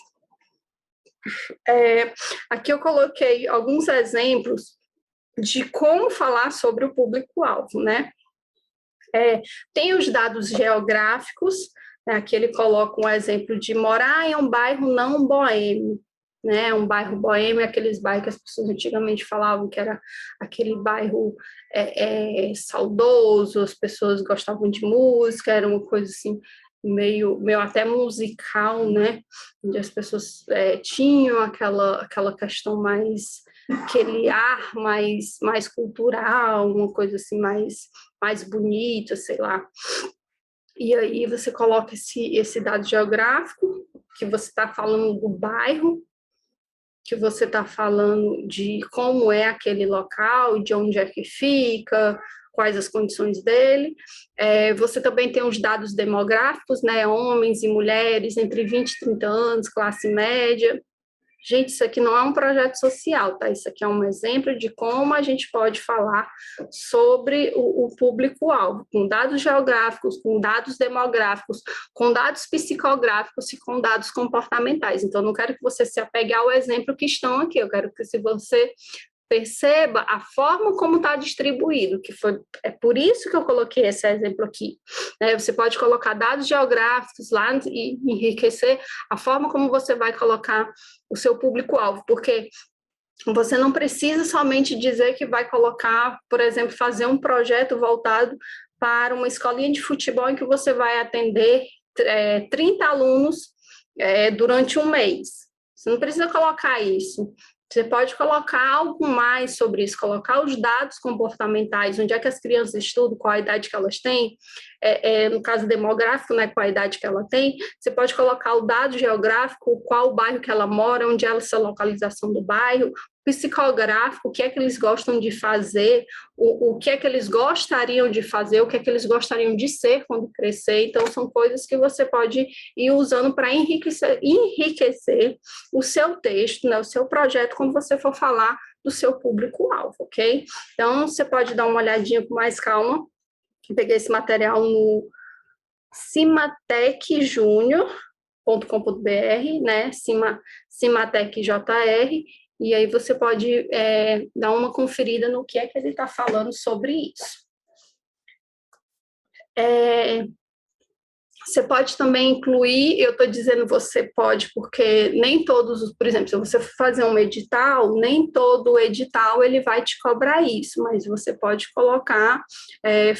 Aqui eu coloquei alguns exemplos de como falar sobre o público-alvo, né? Tem os dados geográficos, né? Aqui ele coloca um exemplo de morar em um bairro não boêmio, né? Um bairro boêmio, aqueles bairros que as pessoas antigamente falavam que era aquele bairro saudoso, as pessoas gostavam de música, era uma coisa assim meio até musical, né? Onde as pessoas tinham aquela questão mais, aquele ar mais cultural, uma coisa assim mais bonita, sei lá. E aí você coloca esse dado geográfico, que você está falando do bairro, que você está falando de como é aquele local, de onde é que fica, quais as condições dele. Você também tem os dados demográficos, né, homens e mulheres entre 20 e 30 anos, classe média. Gente, isso aqui não é um projeto social, tá? Isso aqui é um exemplo de como a gente pode falar sobre o público-alvo, com dados geográficos, com dados demográficos, com dados psicográficos e com dados comportamentais. Então, não quero que você se apegue ao exemplo que estão aqui, eu quero que, se você perceba a forma como está distribuído, é por isso que eu coloquei esse exemplo aqui. Você pode colocar dados geográficos lá e enriquecer a forma como você vai colocar o seu público-alvo, porque você não precisa somente dizer que vai colocar, por exemplo, fazer um projeto voltado para uma escolinha de futebol em que você vai atender 30 alunos durante um mês. Você não precisa colocar isso. Você pode colocar algo mais sobre isso, colocar os dados comportamentais, onde é que as crianças estudam, qual a idade que elas têm, no caso demográfico, né, qual a idade que ela tem. Você pode colocar o dado geográfico, qual o bairro que ela mora, onde é essa localização do bairro, psicográfico, o que é que eles gostam de fazer, o que é que eles gostariam de fazer, o que é que eles gostariam de ser quando crescer. Então, são coisas que você pode ir usando para enriquecer o seu texto, né, o seu projeto, quando você for falar do seu público-alvo, ok? Então, você pode dar uma olhadinha com mais calma. Eu peguei esse material no cimatecjunior.com.br, né, cimatecjr, e aí você pode dar uma conferida no que é que ele está falando sobre isso. Você pode também incluir, eu estou dizendo você pode, porque nem todos, por exemplo, se você for fazer um edital, nem todo edital ele vai te cobrar isso, mas você pode colocar,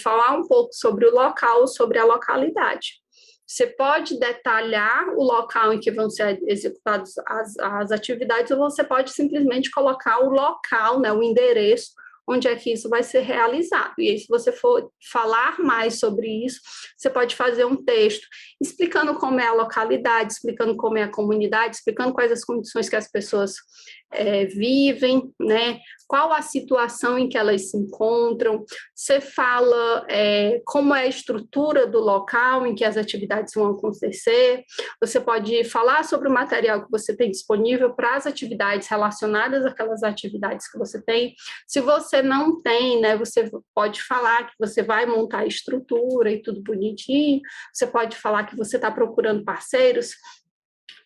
falar um pouco sobre o local, sobre a localidade. Você pode detalhar o local em que vão ser executadas as atividades, ou você pode simplesmente colocar o local, né, o endereço, onde é que isso vai ser realizado. E aí, se você for falar mais sobre isso, você pode fazer um texto explicando como é a localidade, explicando como é a comunidade, explicando quais as condições que as pessoas vivem, né? Qual a situação em que elas se encontram. Você fala como é a estrutura do local em que as atividades vão acontecer. Você pode falar sobre o material que você tem disponível para as atividades relacionadas àquelas atividades que você tem. Se você não tem, né, você pode falar que você vai montar a estrutura e tudo bonitinho. Você pode falar que você está procurando parceiros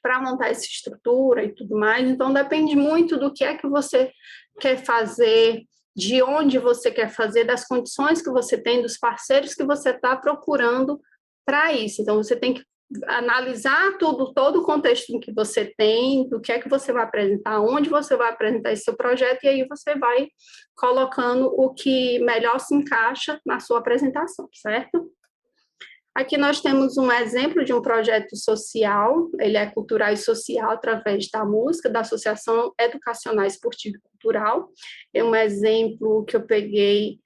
para montar essa estrutura e tudo mais. Então, depende muito do que é que você quer fazer, de onde você quer fazer, das condições que você tem, dos parceiros que você está procurando para isso. Então, você tem que analisar todo o contexto em que você tem, do que é que você vai apresentar, onde você vai apresentar esse seu projeto, e aí você vai colocando o que melhor se encaixa na sua apresentação, certo? Aqui nós temos um exemplo de um projeto social, ele é cultural e social através da música, da Associação Educacional Esportiva e Cultural. É um exemplo que eu peguei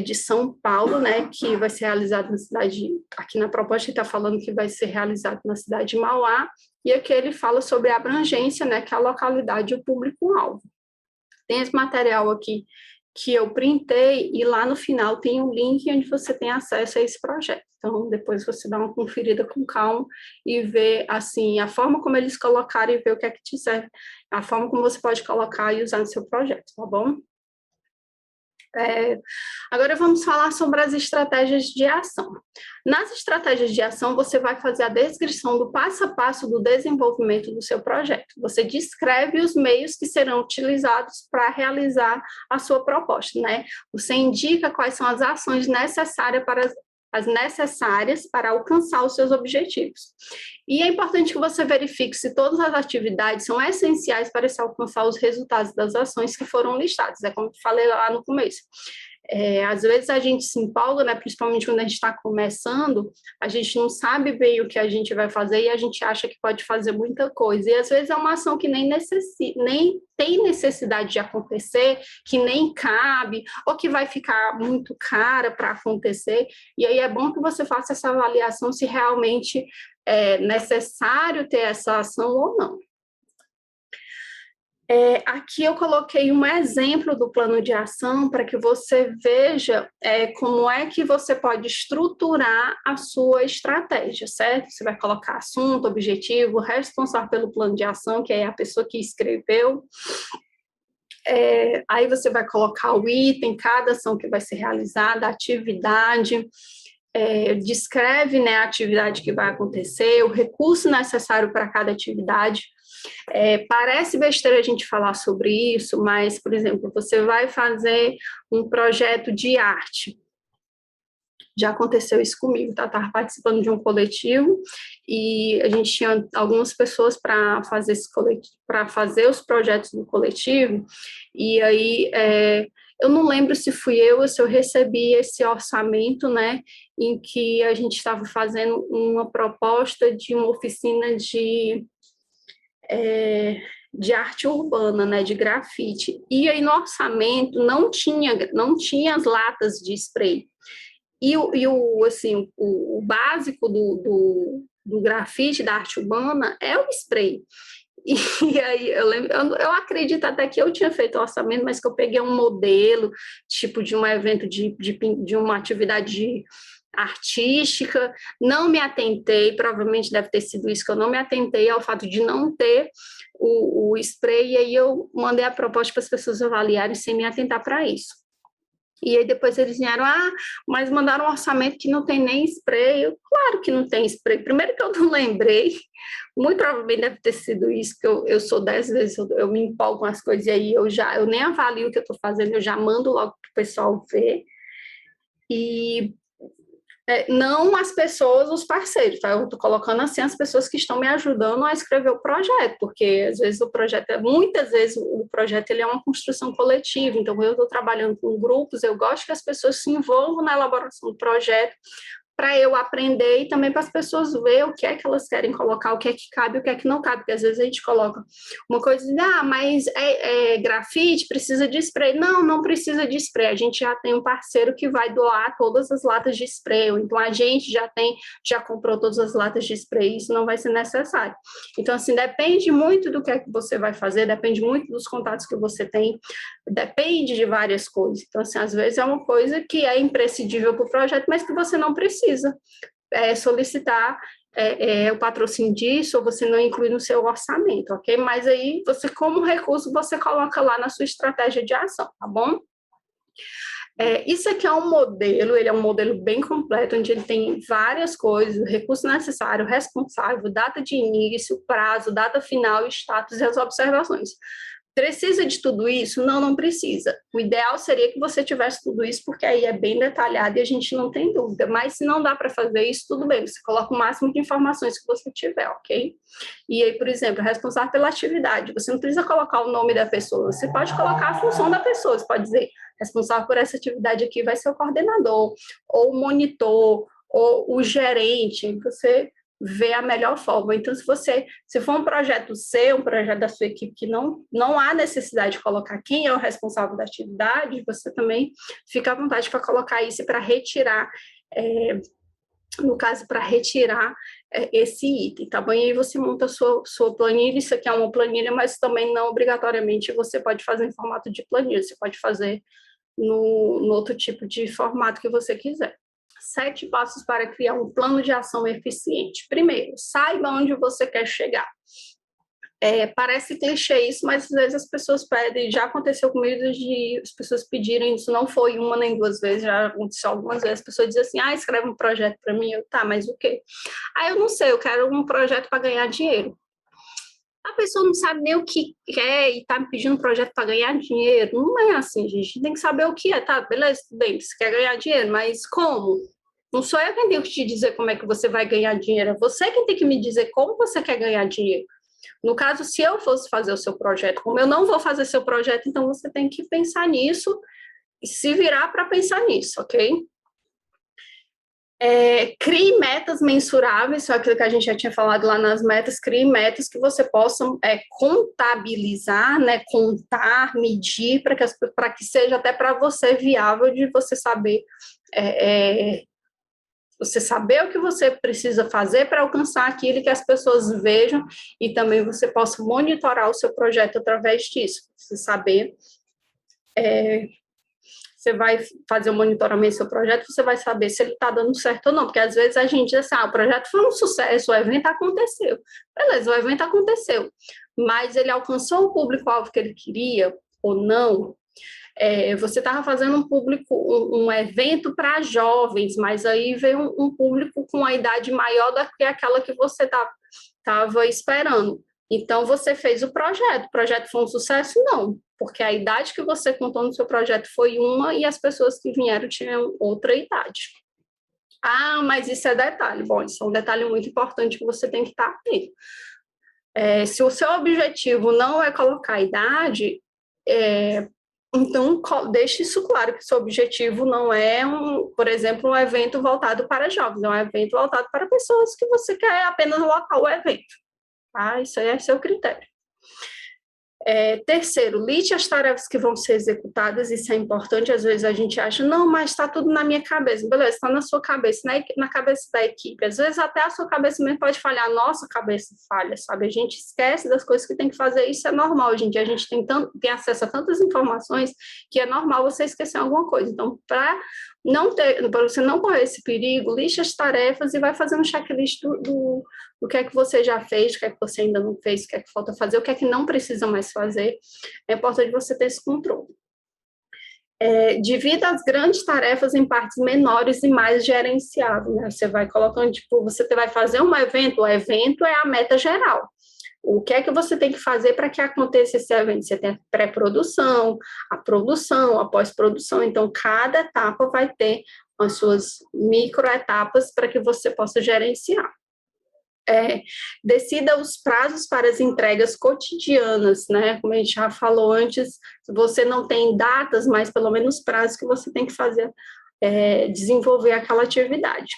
de São Paulo, né, que vai ser realizado na cidade, aqui na proposta está falando que vai ser realizado na cidade de Mauá, e aqui ele fala sobre a abrangência, né, que é a localidade e o público-alvo. Tem esse material aqui que eu printei, e lá no final tem um link onde você tem acesso a esse projeto. Então, depois você dá uma conferida com calma e vê, assim, a forma como eles colocaram e ver o que é que te serve, a forma como você pode colocar e usar no seu projeto, tá bom? Agora vamos falar sobre as estratégias de ação. Nas estratégias de ação, você vai fazer a descrição do passo a passo do desenvolvimento do seu projeto. Você descreve os meios que serão utilizados para realizar a sua proposta, né? Você indica quais são as ações necessárias para alcançar os seus objetivos. E é importante que você verifique se todas as atividades são essenciais para se alcançar os resultados das ações que foram listadas. É como eu falei lá no começo. Às vezes a gente se empolga, né, principalmente quando a gente está começando, a gente não sabe bem o que a gente vai fazer e a gente acha que pode fazer muita coisa. E às vezes é uma ação que nem tem necessidade de acontecer, que nem cabe, ou que vai ficar muito cara para acontecer. E aí é bom que você faça essa avaliação se realmente é necessário ter essa ação ou não. Aqui eu coloquei um exemplo do plano de ação para que você veja como é que você pode estruturar a sua estratégia, certo? Você vai colocar assunto, objetivo, responsável pelo plano de ação, que é a pessoa que escreveu. Aí você vai colocar o item, cada ação que vai ser realizada, a atividade, descreve, né, a atividade que vai acontecer, o recurso necessário para cada atividade. Parece besteira a gente falar sobre isso, mas, por exemplo, você vai fazer um projeto de arte. Já aconteceu isso comigo, tá? Estava participando de um coletivo e a gente tinha algumas pessoas para fazer para fazer os projetos do coletivo, e aí eu não lembro se fui eu ou se eu recebi esse orçamento, né, em que a gente estava fazendo uma proposta de uma oficina de arte urbana, né, de grafite. E aí no orçamento não tinha as latas de spray. Assim, o básico do grafite, da arte urbana, é o spray. E aí eu acredito até que eu tinha feito o orçamento, mas que eu peguei um modelo, tipo de um evento de uma atividade artística, não me atentei, provavelmente deve ter sido isso, que eu não me atentei ao fato de não ter o spray, e aí eu mandei a proposta para as pessoas avaliarem sem me atentar para isso. E aí depois eles vieram, mas mandaram um orçamento que não tem nem spray. Claro que não tem spray. Primeiro que eu não lembrei, muito provavelmente deve ter sido isso, porque eu sou 10 vezes, eu me empolgo com as coisas, e aí eu nem avalio o que eu estou fazendo, eu já mando logo para o pessoal ver. E não as pessoas, os parceiros, tá? Eu estou colocando assim as pessoas que estão me ajudando a escrever o projeto, porque às vezes muitas vezes o projeto ele é uma construção coletiva, então eu estou trabalhando com grupos, eu gosto que as pessoas se envolvam na elaboração do projeto, para eu aprender e também para as pessoas ver o que é que elas querem colocar, o que é que cabe, o que é que não cabe, porque às vezes a gente coloca uma coisa de, mas grafite, precisa de spray. Não precisa de spray, a gente já tem um parceiro que vai doar todas as latas de spray, então a gente já comprou todas as latas de spray, isso não vai ser necessário. Então, assim, depende muito do que é que você vai fazer, depende muito dos contatos que você tem, depende de várias coisas. Então, assim, às vezes é uma coisa que é imprescindível para o projeto, mas que você não precisa solicitar o patrocínio disso, ou você não inclui no seu orçamento, ok? Mas aí, você, como recurso, você coloca lá na sua estratégia de ação, tá bom? Isso aqui é um modelo, ele é um modelo bem completo, onde ele tem várias coisas, recurso necessário, responsável, data de início, prazo, data final, status e as observações. Precisa de tudo isso? Não precisa. O ideal seria que você tivesse tudo isso, porque aí é bem detalhado e a gente não tem dúvida. Mas se não dá para fazer isso, tudo bem, você coloca o máximo de informações que você tiver, ok? E aí, por exemplo, responsável pela atividade. Você não precisa colocar o nome da pessoa, você pode colocar a função da pessoa. Você pode dizer, responsável por essa atividade aqui vai ser o coordenador, ou o monitor, ou o gerente. Você ver a melhor forma. Então, se for um projeto seu, um projeto da sua equipe que não há necessidade de colocar quem é o responsável da atividade, você também fica à vontade para colocar isso para retirar, no caso, para retirar esse item, tá bom? E aí você monta a sua planilha, isso aqui é uma planilha, mas também não obrigatoriamente você pode fazer em formato de planilha, você pode fazer no outro tipo de formato que você quiser. 7 passos para criar um plano de ação eficiente. Primeiro, saiba onde você quer chegar. Parece clichê isso, mas às vezes as pessoas pedem, já aconteceu comigo de as pessoas pedirem isso, não foi uma nem duas vezes, já aconteceu algumas vezes, as pessoas dizem assim, escreve um projeto para mim, tá, mas o quê? Eu não sei, eu quero um projeto para ganhar dinheiro. A pessoa não sabe nem o que quer e está me pedindo um projeto para ganhar dinheiro. Não é assim, gente. Tem que saber o que é, tá? Beleza, tudo bem, você quer ganhar dinheiro, mas como? Não sou eu quem tenho que te dizer como é que você vai ganhar dinheiro, é você quem tem que me dizer como você quer ganhar dinheiro. No caso, se eu fosse fazer o seu projeto, como eu não vou fazer seu projeto, então você tem que pensar nisso e se virar para pensar nisso, ok? Crie metas mensuráveis, só aquilo que a gente já tinha falado lá nas metas, crie metas que você possa contabilizar, né, contar, medir, para que seja até para você viável de você saber Você saber o que você precisa fazer para alcançar aquilo que as pessoas vejam e também você possa monitorar o seu projeto através disso. Você saber, você vai fazer o monitoramento do seu projeto, você vai saber se ele está dando certo ou não, porque às vezes a gente diz assim, o projeto foi um sucesso, o evento aconteceu. Beleza, o evento aconteceu, mas ele alcançou o público-alvo que ele queria ou não? Você estava fazendo um evento para jovens, mas aí veio um público com a idade maior do que aquela que você estava esperando. Então, você fez o projeto foi um sucesso? Não, porque a idade que você contou no seu projeto foi uma e as pessoas que vieram tinham outra idade. Mas isso é detalhe. Bom, isso é um detalhe muito importante que você tem que estar atento. Se o seu objetivo não é colocar a idade, então, deixe isso claro, que o seu objetivo não é, por exemplo, um evento voltado para jovens, é um evento voltado para pessoas que você quer apenas locar o evento. Tá? Isso aí é seu critério. Terceiro, liste as tarefas que vão ser executadas, isso é importante, às vezes a gente acha, não, mas está tudo na minha cabeça, beleza, está na sua cabeça, na cabeça da equipe, às vezes até a sua cabeça mesmo pode falhar, a nossa cabeça falha, sabe, a gente esquece das coisas que tem que fazer, isso é normal, hoje em dia a gente tem acesso a tantas informações que é normal você esquecer alguma coisa, então para você não correr esse perigo, liste as tarefas e vai fazendo um checklist do que é que você já fez, o que é que você ainda não fez, o que é que falta fazer, o que é que não precisa mais fazer. É importante você ter esse controle. Divida as grandes tarefas em partes menores e mais gerenciáveis, né? Você vai colocando, você vai fazer um evento, o evento é a meta geral. O que é que você tem que fazer para que aconteça esse evento? Você tem a pré-produção, a produção, a pós-produção. Então, cada etapa vai ter as suas microetapas para que você possa gerenciar. Decida os prazos para as entregas cotidianas, né? Como a gente já falou antes, você não tem datas, mas pelo menos prazos que você tem que fazer, desenvolver aquela atividade.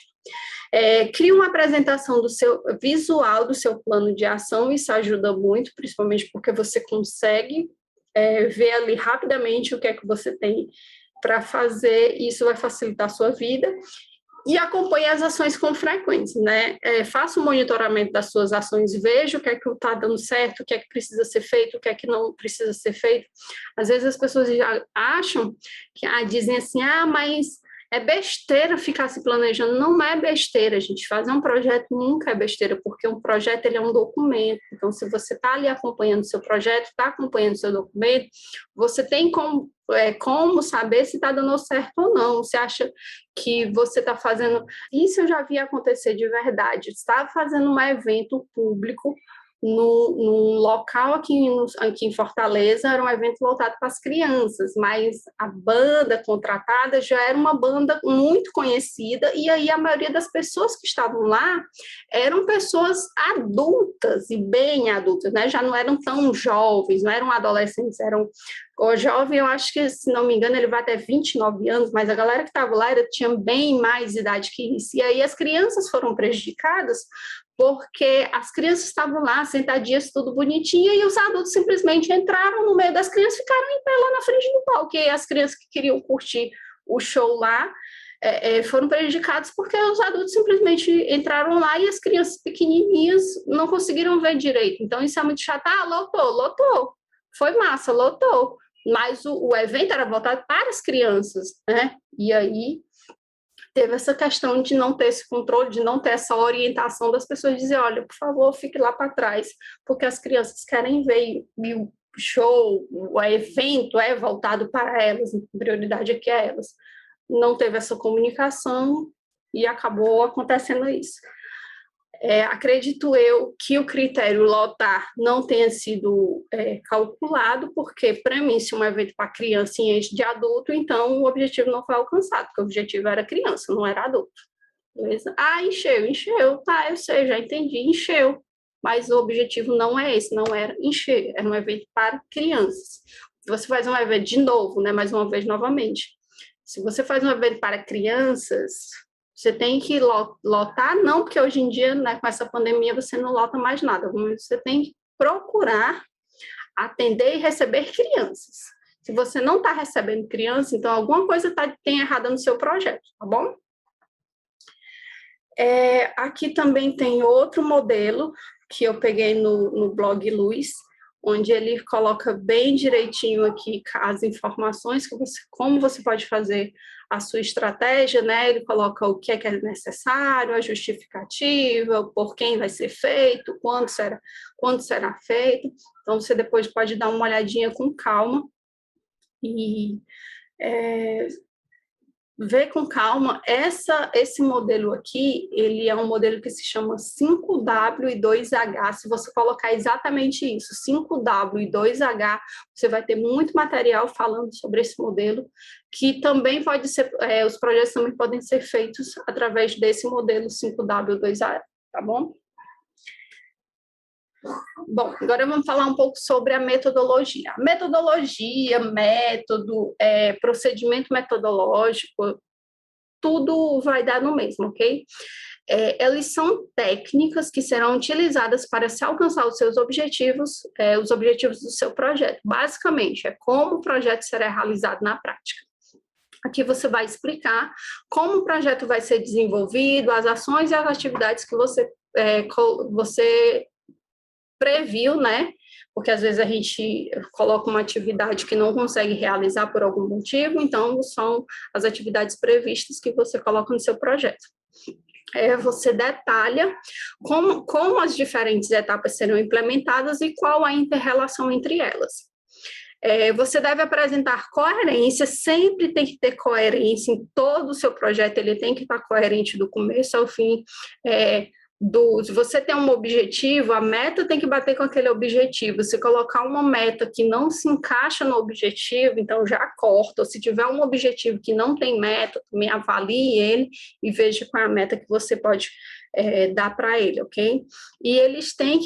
Crie uma apresentação do seu visual do seu plano de ação, isso ajuda muito, principalmente porque você consegue ver ali rapidamente o que é que você tem para fazer, e isso vai facilitar a sua vida. E acompanhe as ações com frequência, né? Faça um monitoramento das suas ações, veja o que é que está dando certo, o que é que precisa ser feito, o que é que não precisa ser feito. Às vezes as pessoas já acham, dizem assim, mas é besteira ficar se planejando. Não é besteira, gente. Fazer um projeto nunca é besteira, porque um projeto ele é um documento. Então, se você está ali acompanhando o seu projeto, está acompanhando o seu documento, você tem como saber se está dando certo ou não. Você acha que você está fazendo... Isso eu já vi acontecer de verdade. Estava fazendo um evento público num local aqui em Fortaleza, era um evento voltado para as crianças, mas a banda contratada já era uma banda muito conhecida, e aí a maioria das pessoas que estavam lá eram pessoas adultas, e bem adultas, né? Já não eram tão jovens, não eram adolescentes, o jovem, eu acho que, se não me engano, ele vai até 29 anos, mas a galera que estava lá tinha bem mais idade que isso, e aí as crianças foram prejudicadas porque as crianças estavam lá, sentadinhas, tudo bonitinho, e os adultos simplesmente entraram no meio das crianças, ficaram em pé lá na frente do palco, e as crianças que queriam curtir o show lá foram prejudicados porque os adultos simplesmente entraram lá e as crianças pequenininhas não conseguiram ver direito. Então, isso é muito chato. Lotou. Foi massa, lotou. Mas o evento era voltado para as crianças, né? E aí teve essa questão de não ter esse controle, de não ter essa orientação das pessoas dizer, olha, por favor, fique lá para trás, porque as crianças querem ver, e o show, o evento é voltado para elas, a prioridade aqui é elas. Não teve essa comunicação e acabou acontecendo isso. Acredito eu que o critério lotar não tenha sido calculado, porque, para mim, se um evento para criança e enche de adulto, então o objetivo não foi alcançado, porque o objetivo era criança, não era adulto. Beleza? Encheu, tá, eu sei, já entendi, encheu. Mas o objetivo não é esse, não era encher, era um evento para crianças. Se você faz um evento de novo, né, mais uma vez, novamente, se você faz um evento para crianças, você tem que lotar, não, porque hoje em dia, né, com essa pandemia, você não lota mais nada. Você tem que procurar atender e receber crianças. Se você não está recebendo criança, então alguma coisa tem errada no seu projeto, tá bom? Aqui também tem outro modelo que eu peguei no blog Luz, onde ele coloca bem direitinho aqui as informações como você pode fazer a sua estratégia, né? Ele coloca o que é necessário, a justificativa, por quem vai ser feito, quando será feito. Então, você depois pode dar uma olhadinha com calma e ver com calma. Esse modelo aqui, ele é um modelo que se chama 5W e 2H. Se você colocar exatamente isso, 5W e 2H, você vai ter muito material falando sobre esse modelo, que também pode ser, os projetos também podem ser feitos através desse modelo 5W e 2H, tá bom? Bom, agora vamos falar um pouco sobre a metodologia. Metodologia, método, procedimento metodológico, tudo vai dar no mesmo, ok? Elas são técnicas que serão utilizadas para se alcançar os seus objetivos, os objetivos do seu projeto. Basicamente, é como o projeto será realizado na prática. Aqui você vai explicar como o projeto vai ser desenvolvido, as ações e as atividades que você previu, né? Porque às vezes a gente coloca uma atividade que não consegue realizar por algum motivo, então são as atividades previstas que você coloca no seu projeto. Você detalha como as diferentes etapas serão implementadas e qual a inter-relação entre elas. Você deve apresentar coerência, sempre tem que ter coerência em todo o seu projeto, ele tem que estar coerente do começo ao fim. Se você tem um objetivo, a meta tem que bater com aquele objetivo. Se colocar uma meta que não se encaixa no objetivo, então já corta. Ou se tiver um objetivo que não tem meta, também avalie ele e veja qual é a meta que você pode dar para ele, ok? E eles têm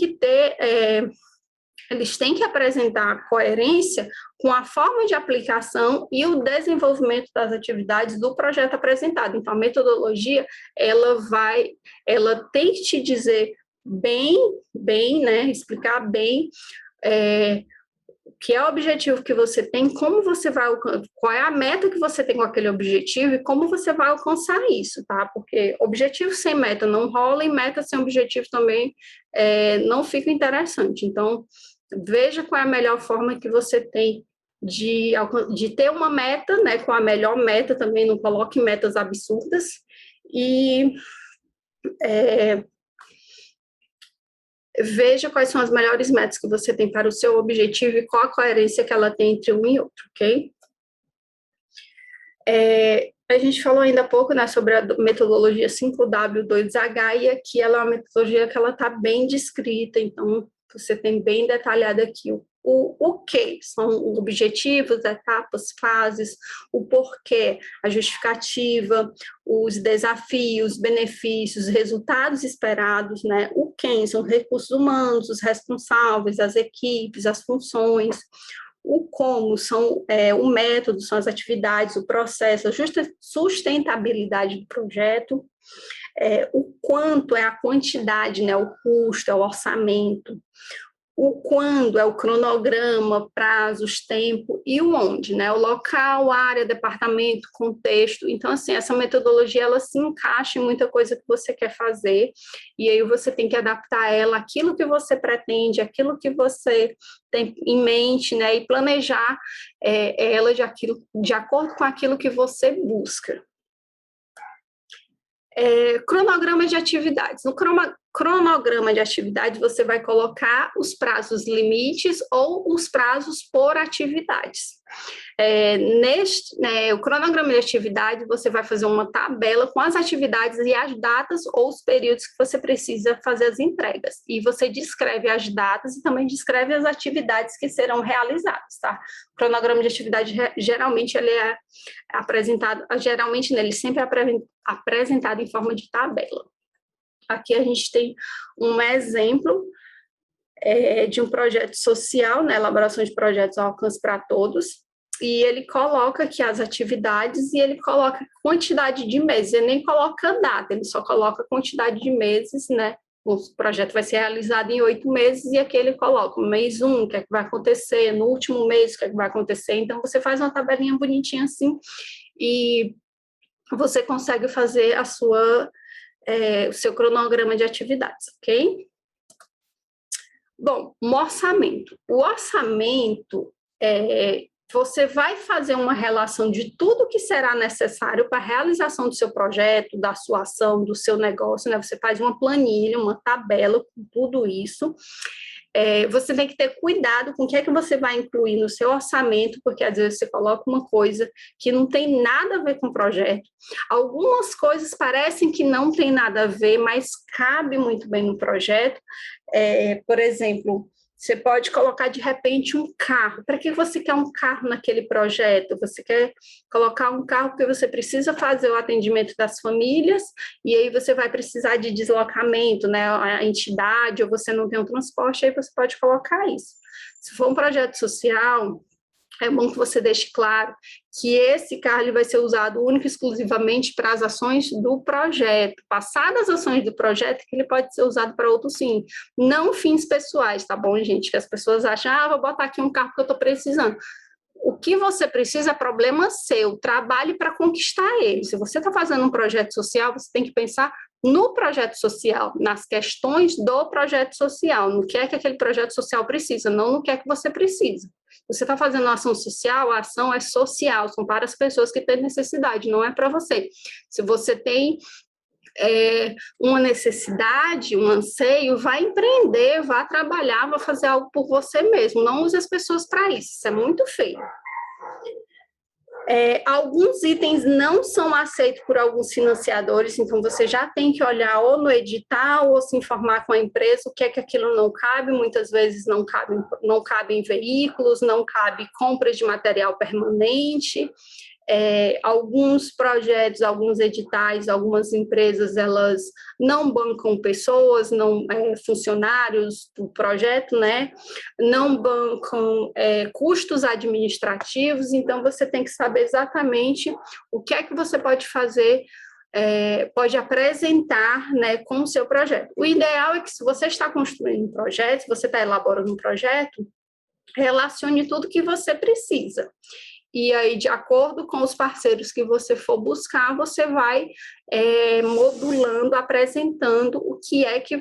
que apresentar coerência com a forma de aplicação e o desenvolvimento das atividades do projeto apresentado. Então, a metodologia, ela tem que te dizer bem, né, explicar bem que é o objetivo que você tem, qual é a meta que você tem com aquele objetivo e como você vai alcançar isso, tá? Porque objetivo sem meta não rola e meta sem objetivo também não fica interessante. Então, veja qual é a melhor forma que você tem de ter uma meta, né? Com a melhor meta também, não coloque metas absurdas e veja quais são as melhores metas que você tem para o seu objetivo e qual a coerência que ela tem entre um e outro, ok? A gente falou ainda há pouco, né, sobre a metodologia 5W2H, e aqui ela é uma metodologia que ela está bem descrita, então você tem bem detalhado aqui o que são os objetivos, etapas, fases, o porquê, a justificativa, os desafios, benefícios, resultados esperados, né? O quem são os recursos humanos, os responsáveis, as equipes, as funções, o como são o método, são as atividades, o processo, a sustentabilidade do projeto, o quanto é a quantidade, né? O custo, é o orçamento, o quando é o cronograma, prazos, tempo e o onde, né? O local, área, departamento, contexto. Então, assim, essa metodologia, ela se encaixa em muita coisa que você quer fazer e aí você tem que adaptar ela àquilo que você pretende, àquilo que você tem em mente, né? E planejar ela de acordo com aquilo que você busca. Cronograma de atividades. No cronograma de atividade, você vai colocar os prazos limites ou os prazos por atividades. O cronograma de atividade, você vai fazer uma tabela com as atividades e as datas ou os períodos que você precisa fazer as entregas. E você descreve as datas e também descreve as atividades que serão realizadas, tá? O cronograma de atividade, geralmente, ele é apresentado, ele sempre é apresentado em forma de tabela. Aqui a gente tem um exemplo de um projeto social, né, elaboração de projetos ao alcance para todos, e ele coloca aqui as atividades e ele coloca quantidade de meses, ele nem coloca data, ele só coloca quantidade de meses, né, o projeto vai ser realizado em 8 meses e aqui ele coloca o mês 1, o que é que vai acontecer, no último mês, o que é que vai acontecer, então você faz uma tabelinha bonitinha assim e você consegue fazer a sua o seu cronograma de atividades, ok? Bom, um orçamento. O orçamento, você vai fazer uma relação de tudo que será necessário para a realização do seu projeto, da sua ação, do seu negócio, né? Você faz uma planilha, uma tabela com tudo isso. Você tem que ter cuidado com o que é que você vai incluir no seu orçamento, porque às vezes você coloca uma coisa que não tem nada a ver com o projeto. Algumas coisas parecem que não tem nada a ver, mas cabe muito bem no projeto. Por exemplo, você pode colocar de repente um carro. Para que você quer um carro naquele projeto? Você quer colocar um carro porque você precisa fazer o atendimento das famílias e aí você vai precisar de deslocamento, né? A entidade, ou você não tem um transporte, aí você pode colocar isso. Se for um projeto social, é bom que você deixe claro que esse carro ele vai ser usado único e exclusivamente para as ações do projeto. Passadas as ações do projeto, que ele pode ser usado para outros fins, não fins pessoais, tá bom, gente? Que as pessoas acham, vou botar aqui um carro que eu estou precisando. O que você precisa é problema seu, trabalhe para conquistar ele. Se você está fazendo um projeto social, você tem que pensar no projeto social, nas questões do projeto social, no que é que aquele projeto social precisa, não no que é que você precisa. Você está fazendo uma ação social, a ação é social, são para as pessoas que têm necessidade, não é para você. Se você tem uma necessidade, um anseio, vá empreender, vá trabalhar, vá fazer algo por você mesmo, não use as pessoas para isso é muito feio. Alguns itens não são aceitos por alguns financiadores, então você já tem que olhar ou no edital ou se informar com a empresa o que é que aquilo não cabe, muitas vezes não cabe em veículos, não cabe compras de material permanente. Alguns projetos, alguns editais, algumas empresas, elas não bancam pessoas, funcionários do projeto, né? Não bancam custos administrativos, então você tem que saber exatamente o que é que você pode fazer, pode apresentar, né, com o seu projeto. O ideal é que se você está construindo um projeto, se você está elaborando um projeto, relacione tudo que você precisa. E aí, de acordo com os parceiros que você for buscar, você vai modulando, apresentando o que é que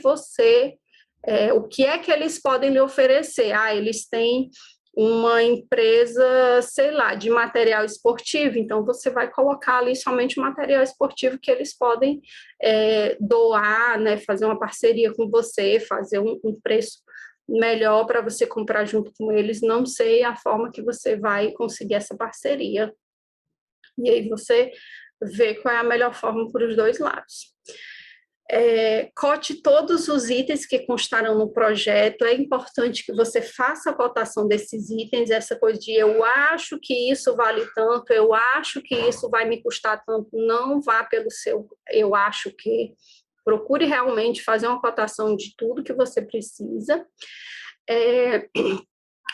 eles podem lhe oferecer. Eles têm uma empresa, sei lá, de material esportivo, então você vai colocar ali somente o material esportivo que eles podem doar, né, fazer uma parceria com você, fazer um preço melhor para você comprar junto com eles, não sei a forma que você vai conseguir essa parceria. E aí você vê qual é a melhor forma para os dois lados. Cote todos os itens que constarão no projeto, é importante que você faça a cotação desses itens, essa coisa de eu acho que isso vale tanto, eu acho que isso vai me custar tanto, não vá pelo seu eu acho que. Procure realmente fazer uma cotação de tudo que você precisa.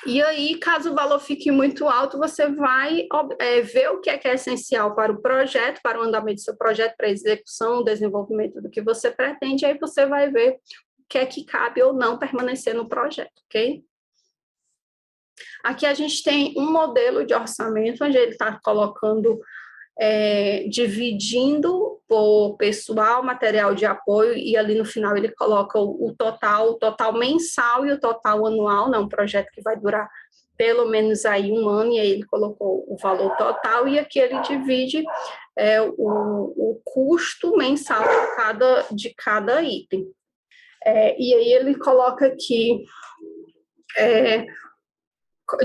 E aí, caso o valor fique muito alto, você vai ver o que é essencial para o projeto, para o andamento do seu projeto, para a execução, desenvolvimento do que você pretende, aí você vai ver o que é que cabe ou não permanecer no projeto, ok? Aqui a gente tem um modelo de orçamento, onde ele está colocando dividindo por pessoal, material de apoio, e ali no final ele coloca o total mensal e o total anual, né, um projeto que vai durar pelo menos aí 1 ano, e aí ele colocou o valor total, e aqui ele divide o custo mensal de cada item. E aí ele coloca aqui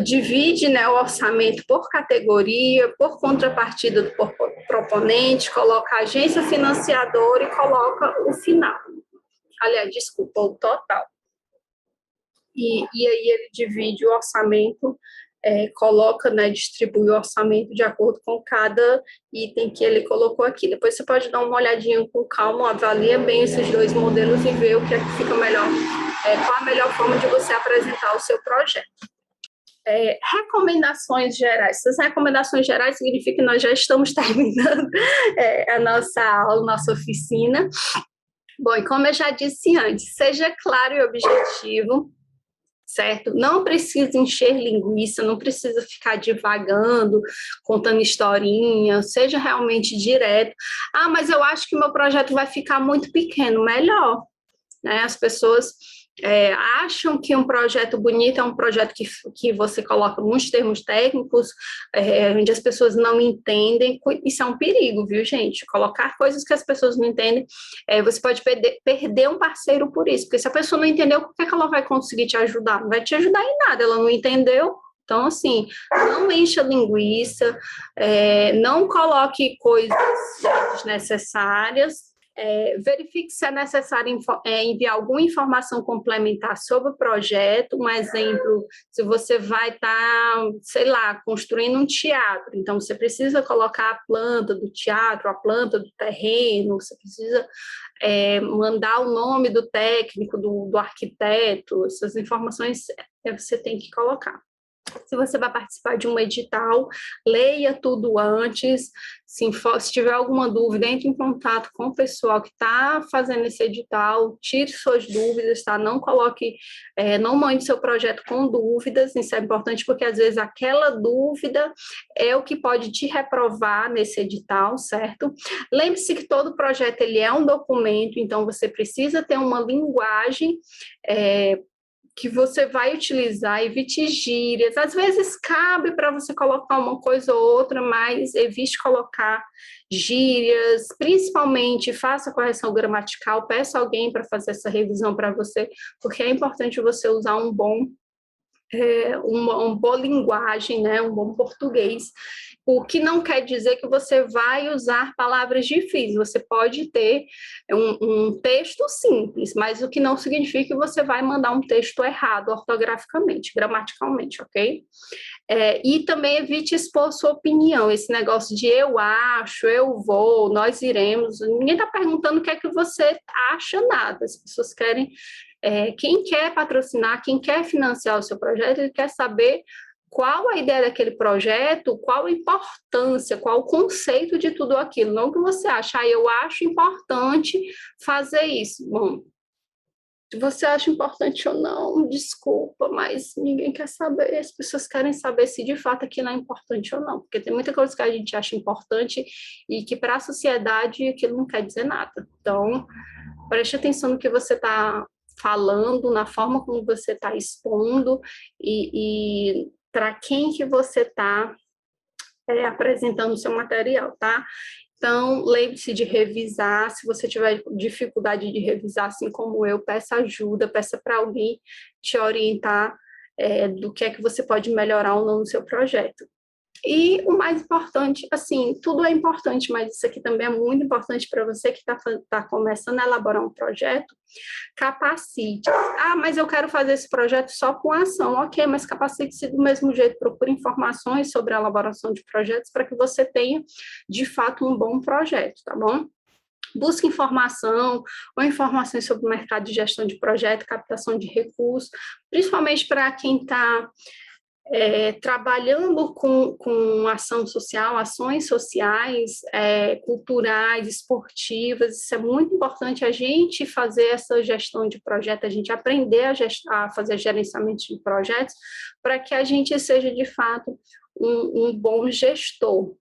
divide, né, o orçamento por categoria, por contrapartida do proponente, coloca a agência financiadora e coloca o final. Aliás, desculpa, o total. E aí ele divide o orçamento, coloca, né, distribui o orçamento de acordo com cada item que ele colocou aqui. Depois você pode dar uma olhadinha com calma, avalia bem esses dois modelos e ver o que é que fica melhor, qual a melhor forma de você apresentar o seu projeto. Recomendações gerais. Essas recomendações gerais significam que nós já estamos terminando a nossa aula, nossa oficina. Bom, e como eu já disse antes, seja claro e objetivo, certo? Não precisa encher linguiça, não precisa ficar divagando, contando historinha, seja realmente direto. Ah, mas eu acho que meu projeto vai ficar muito pequeno, melhor, né? As pessoas acham que um projeto bonito é um projeto que você coloca muitos termos técnicos, onde as pessoas não entendem. Isso é um perigo, viu, gente? Colocar coisas que as pessoas não entendem, você pode perder um parceiro por isso, porque se a pessoa não entendeu, como é que ela vai conseguir te ajudar? Não vai te ajudar em nada, ela não entendeu. Então, assim, não encha linguiça, não coloque coisas desnecessárias. Verifique se é necessário enviar alguma informação complementar sobre o projeto. Um exemplo, se você vai estar, sei lá, construindo um teatro, então você precisa colocar a planta do teatro, a planta do terreno, você precisa mandar o nome do técnico, do arquiteto, essas informações você tem que colocar. Se você vai participar de um edital, leia tudo antes. Se tiver alguma dúvida, entre em contato com o pessoal que está fazendo esse edital, tire suas dúvidas, tá? Não coloque, não mande seu projeto com dúvidas. Isso é importante porque às vezes aquela dúvida é o que pode te reprovar nesse edital, certo? Lembre-se que todo projeto ele é um documento, então você precisa ter uma linguagem que você vai utilizar, evite gírias. Às vezes cabe para você colocar uma coisa ou outra, mas evite colocar gírias, principalmente faça correção gramatical, peça alguém para fazer essa revisão para você, porque é importante você usar uma boa linguagem, né, um bom português, o que não quer dizer que você vai usar palavras difíceis, você pode ter um texto simples, mas o que não significa que você vai mandar um texto errado ortograficamente, gramaticalmente, ok? E também evite expor sua opinião, esse negócio de eu acho, eu vou, nós iremos, ninguém está perguntando o que é que você acha, nada, as pessoas querem quem quer patrocinar, quem quer financiar o seu projeto, ele quer saber qual a ideia daquele projeto, qual a importância, qual o conceito de tudo aquilo. Não que você acha, eu acho importante fazer isso. Bom, se você acha importante ou não, desculpa, mas ninguém quer saber. As pessoas querem saber se de fato aquilo é importante ou não, porque tem muita coisa que a gente acha importante e que para a sociedade aquilo não quer dizer nada. Então, preste atenção no que você está falando, na forma como você está expondo e para quem que você está apresentando o seu material, tá? Então, lembre-se de revisar. Se você tiver dificuldade de revisar, assim como eu, peça ajuda, peça para alguém te orientar do que é que você pode melhorar ou não no seu projeto. E o mais importante, assim, tudo é importante, mas isso aqui também é muito importante para você que está começando a elaborar um projeto, capacite. Ah, mas eu quero fazer esse projeto só com ação. Ok, mas capacite-se do mesmo jeito, procure informações sobre a elaboração de projetos para que você tenha, de fato, um bom projeto, tá bom? Busque informação ou informações sobre o mercado de gestão de projeto, captação de recursos, principalmente para quem está trabalhando com ação social, ações sociais, culturais, esportivas. Isso é muito importante a gente fazer essa gestão de projeto, a gente aprender a fazer gerenciamento de projetos, para que a gente seja, de fato, um bom gestor.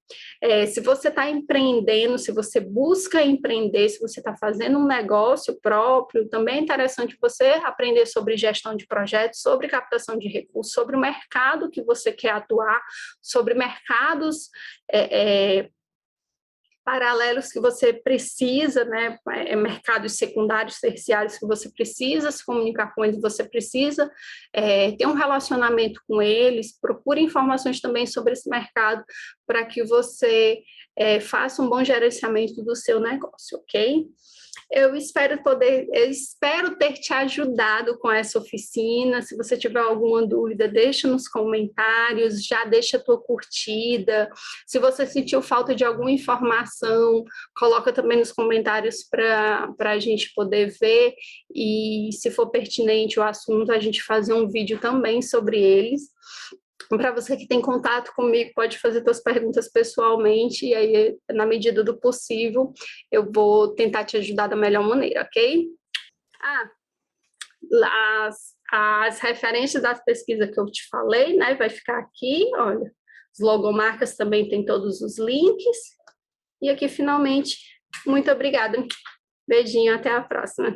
Se você está empreendendo, se você busca empreender, se você está fazendo um negócio próprio, também é interessante você aprender sobre gestão de projetos, sobre captação de recursos, sobre o mercado que você quer atuar, sobre mercados paralelos que você precisa, né, mercados secundários, terciários que você precisa se comunicar com eles, você precisa ter um relacionamento com eles, procure informações também sobre esse mercado para que você faça um bom gerenciamento do seu negócio, ok? Eu espero ter te ajudado com essa oficina. Se você tiver alguma dúvida, deixa nos comentários, já deixa a tua curtida. Se você sentiu falta de alguma informação, coloca também nos comentários para a gente poder ver e, se for pertinente o assunto, a gente fazer um vídeo também sobre eles. Para você que tem contato comigo, pode fazer suas perguntas pessoalmente, e aí, na medida do possível, eu vou tentar te ajudar da melhor maneira, ok? As referências das pesquisas que eu te falei, né, vai ficar aqui, olha. As logomarcas também tem todos os links. E aqui, finalmente, muito obrigada. Beijinho, até a próxima.